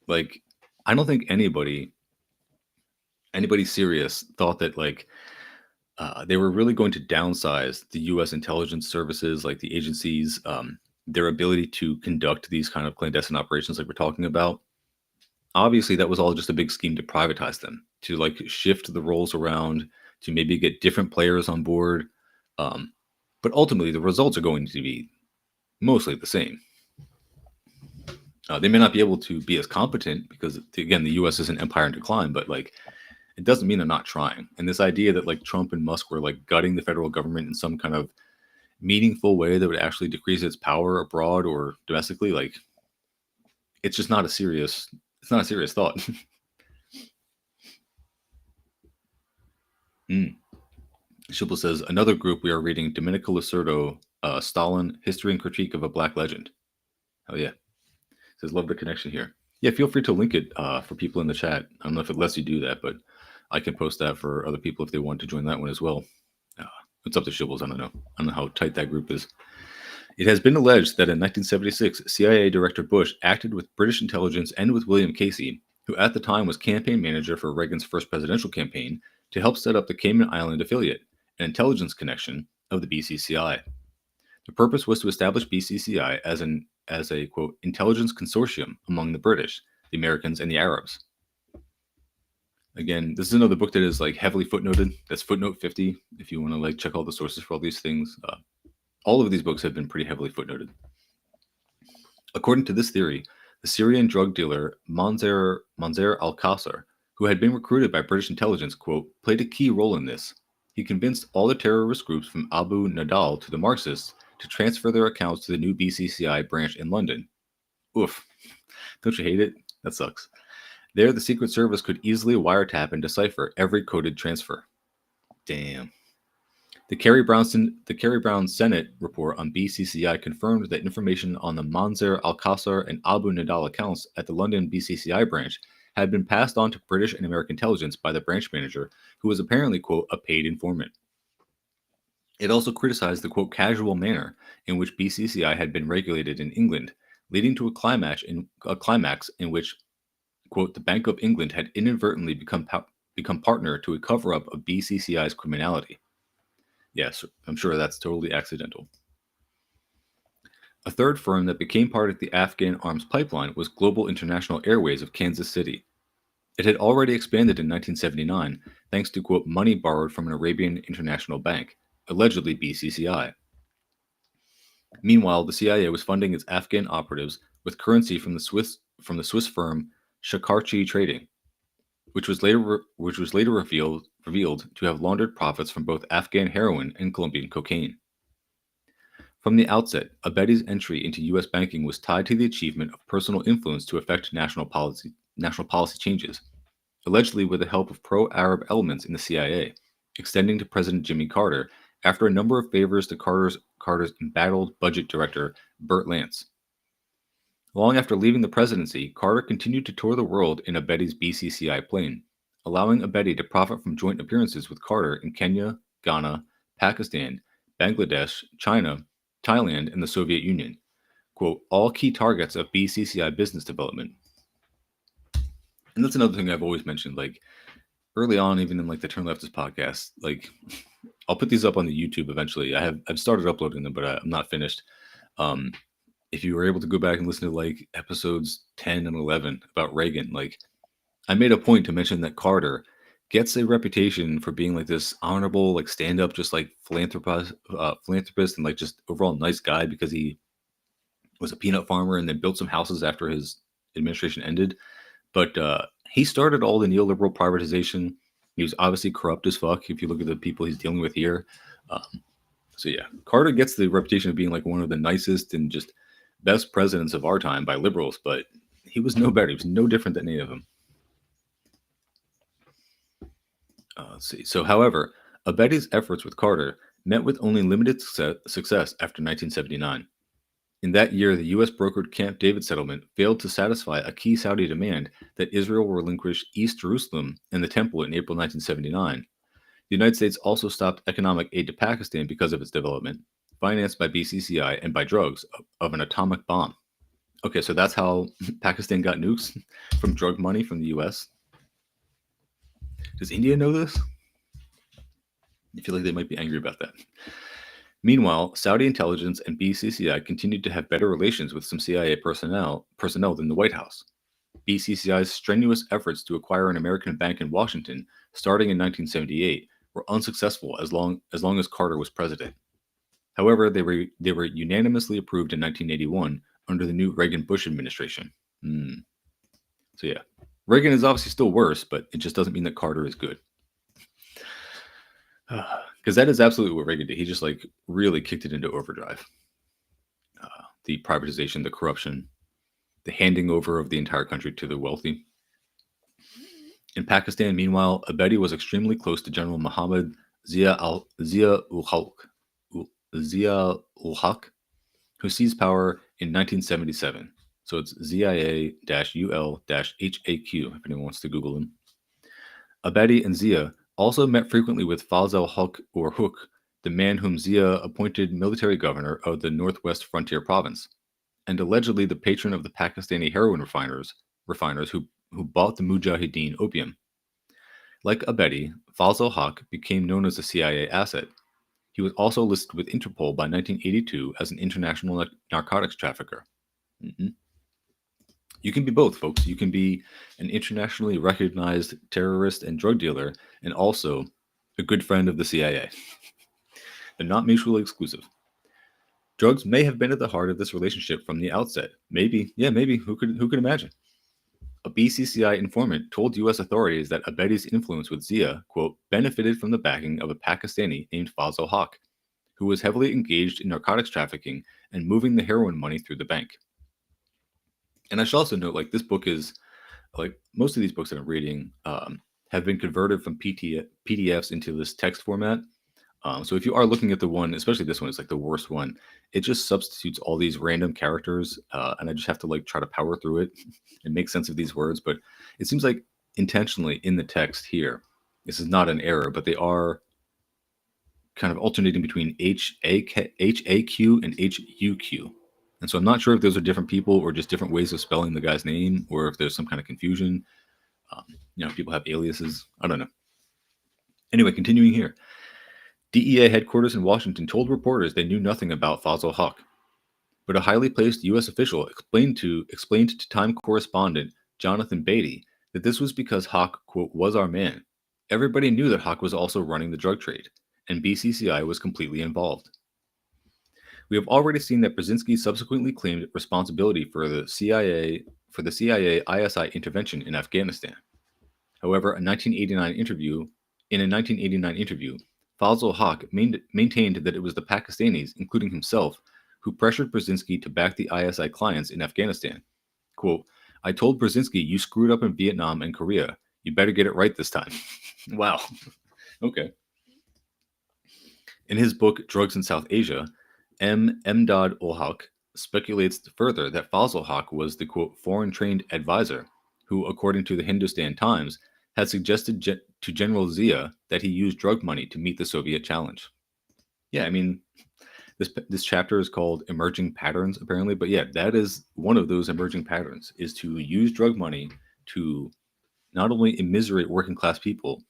Like, I don't think anybody serious thought that like they were really going to downsize the U.S. intelligence services, like the agencies, their ability to conduct these kind of clandestine operations, like we're talking about. Obviously, that was all just a big scheme to privatize them, to like shift the roles around, to maybe get different players on board. But ultimately, the results are going to be mostly the same. They may not be able to be as competent because, again, the U.S. is an empire in decline, but like it doesn't mean they're not trying. And this idea that like Trump and Musk were like gutting the federal government in some kind of meaningful way that would actually decrease its power abroad or domestically, like it's just not a serious. It's not a serious thought. Schipul says, another group we are reading, Domenico Losurdo, Stalin, History and Critique of a Black Legend. Oh, yeah. Says, love the connection here. Yeah, feel free to link it for people in the chat. I don't know if it lets you do that, but I can post that for other people if they want to join that one as well. It's up to Shibbles. I don't know how tight that group is. It has been alleged that in 1976, CIA Director Bush acted with British intelligence and with William Casey, who at the time was campaign manager for Reagan's first presidential campaign, to help set up the Cayman Island affiliate, an intelligence connection of the BCCI. The purpose was to establish BCCI as a quote intelligence consortium among the British, the Americans, and the Arabs. Again, this is another book that is like heavily footnoted. That's footnote 50 if you want to like check all the sources for all these things. All of these books have been pretty heavily footnoted. According to this theory, the Syrian drug dealer Manzer al-Qasr, who had been recruited by British intelligence, quote, played a key role in this. He convinced all the terrorist groups from Abu Nadal to the Marxists to transfer their accounts to the new BCCI branch in London. Oof. Don't you hate it? That sucks. There, the Secret Service could easily wiretap and decipher every coded transfer. Damn. The Kerry Brown Senate report on BCCI confirmed that information on the Manzer al-Qasr and Abu Nadal accounts at the London BCCI branch had been passed on to British and American intelligence by the branch manager, who was apparently, quote, a paid informant. It also criticized the, quote, casual manner in which BCCI had been regulated in England, leading to a climax in which, quote, the Bank of England had inadvertently become partner to a cover-up of BCCI's criminality. Yes, I'm sure that's totally accidental. A third firm that became part of the Afghan arms pipeline was Global International Airways of Kansas City. It had already expanded in 1979 thanks to, quote, money borrowed from an Arabian international bank, allegedly BCCI. Meanwhile, the CIA was funding its Afghan operatives with currency from the Swiss firm Shakarchi Trading, which was later revealed to have laundered profits from both Afghan heroin and Colombian cocaine. From the outset, Abedi's entry into U.S. banking was tied to the achievement of personal influence to affect national policy changes, allegedly with the help of pro-Arab elements in the CIA, extending to President Jimmy Carter after a number of favors to Carter's embattled budget director, Burt Lance. Long after leaving the presidency, Carter continued to tour the world in Abedi's BCCI plane, allowing Abedi to profit from joint appearances with Carter in Kenya, Ghana, Pakistan, Bangladesh, China, Thailand, and the Soviet Union. Quote, all key targets of BCCI business development. And that's another thing I've always mentioned, like early on, even in like the Turn Leftist podcast, like I'll put these up on the YouTube eventually. I've started uploading them, but I'm not finished. If you were able to go back and listen to like episodes 10 and 11 about Reagan, like I made a point to mention that Carter gets a reputation for being like this honorable, like stand up, just like philanthropist, and like just overall nice guy because he was a peanut farmer and then built some houses after his administration ended. But he started all the neoliberal privatization. He was obviously corrupt as fuck if you look at the people he's dealing with here. Um, so yeah, Carter gets the reputation of being like one of the nicest and just best presidents of our time by liberals, but he was no better. He was no different than any of them. Let's see. So, however, Abedi's efforts with Carter met with only limited success after 1979. In that year, the U.S. brokered Camp David settlement failed to satisfy a key Saudi demand that Israel relinquish East Jerusalem and the Temple in April 1979. The United States also stopped economic aid to Pakistan because of its development, financed by BCCI and by drugs of an atomic bomb. Okay, so that's how Pakistan got nukes from drug money from the U.S. Does India know this? I feel like they might be angry about that. Meanwhile, Saudi intelligence and BCCI continued to have better relations with some CIA personnel than the White House. BCCI's strenuous efforts to acquire an American bank in Washington, starting in 1978, were unsuccessful as long as Carter was president. However, they were unanimously approved in 1981 under the new Reagan-Bush administration. So yeah, Reagan is obviously still worse, but it just doesn't mean that Carter is good. Because that is absolutely what Reagan did. He just like really kicked it into overdrive. The privatization, the corruption, the handing over of the entire country to the wealthy. In Pakistan, meanwhile, Abedi was extremely close to General Muhammad Zia-ul-Haq, who seized power in 1977. So it's ZIA-UL-HAQ, if anyone wants to Google him. Abedi and Zia also met frequently with Fazl Haq or Hook, the man whom Zia appointed military governor of the Northwest Frontier Province, and allegedly the patron of the Pakistani heroin refiners who bought the Mujahideen opium. Like Abedi, Fazl Haq became known as a CIA asset. He was also listed with Interpol by 1982 as an international narcotics trafficker. Mm-hmm. You can be both, folks. You can be an internationally recognized terrorist and drug dealer and also a good friend of the CIA. They're not mutually exclusive. Drugs may have been at the heart of this relationship from the outset. Maybe, yeah, maybe. Who could imagine? A BCCI informant told U.S. authorities that Abedi's influence with Zia, quote, benefited from the backing of a Pakistani named Fazl Haq, who was heavily engaged in narcotics trafficking and moving the heroin money through the bank. And I should also note, like, this book is, like, most of these books that I'm reading have been converted from PDFs into this text format. So if you are looking at the one, especially this one, it's like the worst one. It just substitutes all these random characters, and I just have to like try to power through it and make sense of these words. But it seems like intentionally in the text here, this is not an error, but they are kind of alternating between HAQ and HUQ. And so I'm not sure if those are different people or just different ways of spelling the guy's name, or if there's some kind of confusion. People have aliases. I don't know. Anyway, continuing here. DEA headquarters in Washington told reporters they knew nothing about Fazl Haq, but a highly placed U.S. official explained to Time correspondent Jonathan Beatty that this was because Haq, quote, was our man. Everybody knew that Haq was also running the drug trade, and BCCI was completely involved. We have already seen that Brzezinski subsequently claimed responsibility for the CIA ISI intervention in Afghanistan. However, in a 1989 interview, Fazl Haq maintained that it was the Pakistanis, including himself, who pressured Brzezinski to back the ISI clients in Afghanistan. Quote, I told Brzezinski, you screwed up in Vietnam and Korea. You better get it right this time. Wow. Okay. In his book, Drugs in South Asia, Emdad ul Haq speculates further that Fazl Haq was the, quote, foreign-trained advisor who, according to the Hindustan Times, had suggested to General Zia that he use drug money to meet the Soviet challenge. Yeah, I mean, this chapter is called Emerging Patterns, apparently, but yeah, that is one of those emerging patterns, is to use drug money to not only immiserate working class people,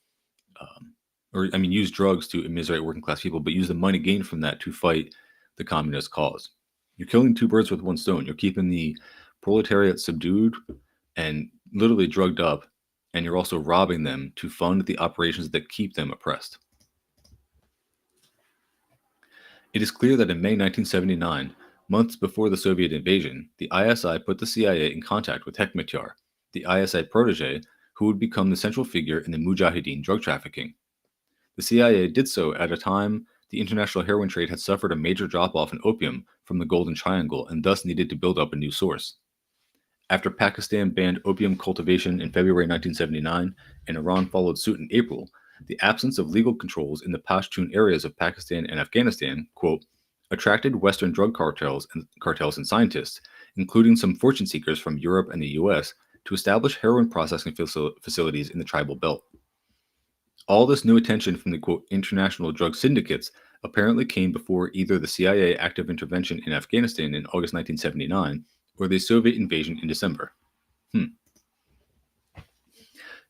use drugs to immiserate working class people, but use the money gained from that to fight the communist cause. You're killing two birds with one stone. You're keeping the proletariat subdued and literally drugged up, and you're also robbing them to fund the operations that keep them oppressed. It is clear that in May 1979, months before the Soviet invasion, the ISI put the CIA in contact with Hekmatyar, the ISI protege who would become the central figure in the Mujahideen drug trafficking. The CIA did so at a time the international heroin trade had suffered a major drop-off in opium from the Golden Triangle and thus needed to build up a new source. After Pakistan banned opium cultivation in February 1979 and Iran followed suit in April, the absence of legal controls in the Pashtun areas of Pakistan and Afghanistan, quote, attracted Western drug cartels and scientists, including some fortune seekers from Europe and the US, to establish heroin processing facilities in the tribal belt. All this new attention from the quote, international drug syndicates apparently came before either the CIA active intervention in Afghanistan in August 1979 or the Soviet invasion in December.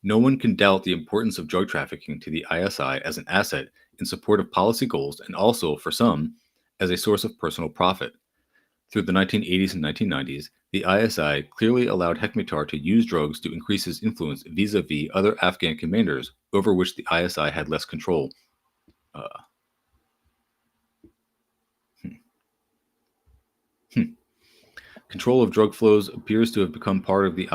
No one can doubt the importance of drug trafficking to the ISI as an asset in support of policy goals and also, for some, as a source of personal profit. Through the 1980s and 1990s, the ISI clearly allowed Hekmatyar to use drugs to increase his influence vis-a-vis other Afghan commanders over which the ISI had less control. Control of drug flows appears to have become part of the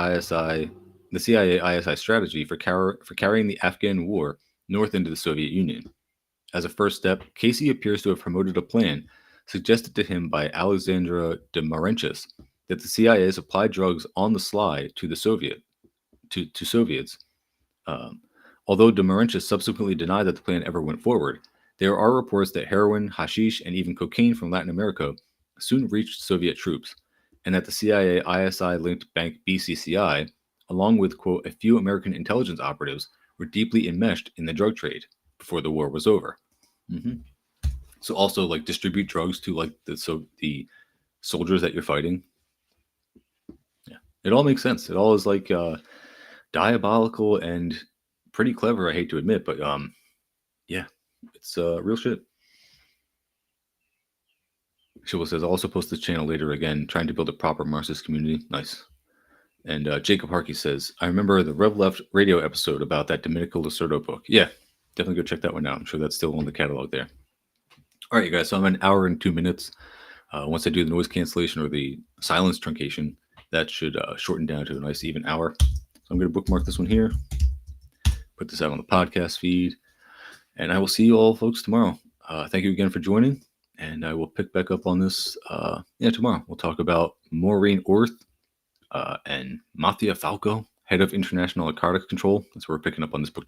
CIA-ISI strategy for carrying the Afghan war north into the Soviet Union. As a first step, Casey appears to have promoted a plan suggested to him by Alexandra de Maurentius that the CIA supplied drugs on the sly to the Soviets. Although de Maurentius subsequently denied that the plan ever went forward, there are reports that heroin, hashish, and even cocaine from Latin America soon reached Soviet troops, and that the CIA-ISI-linked bank BCCI, along with, quote, a few American intelligence operatives, were deeply enmeshed in the drug trade before the war was over. So also, like, distribute drugs to, like, the soldiers that you're fighting. Yeah, it all makes sense. It all is, like, diabolical and pretty clever, I hate to admit, but, yeah, it's real shit. Shibble says, I'll also post this channel later again, trying to build a proper Marxist community. Nice. And Jacob Harkey says, I remember the Rev Left radio episode about that Domenico Losurdo book. Yeah, definitely go check that one out. I'm sure that's still on the catalog there. All right, you guys, so I'm an hour and 2 minutes. Once I do the noise cancellation or the silence truncation, that should shorten down to a nice even hour. So I'm going to bookmark this one here, put this out on the podcast feed, and I will see you all, folks, tomorrow. Thank you again for joining, and I will pick back up on this tomorrow. We'll talk about Maureen Orth and Mattia Falco, head of international narcotics control. That's where we're picking up on this book.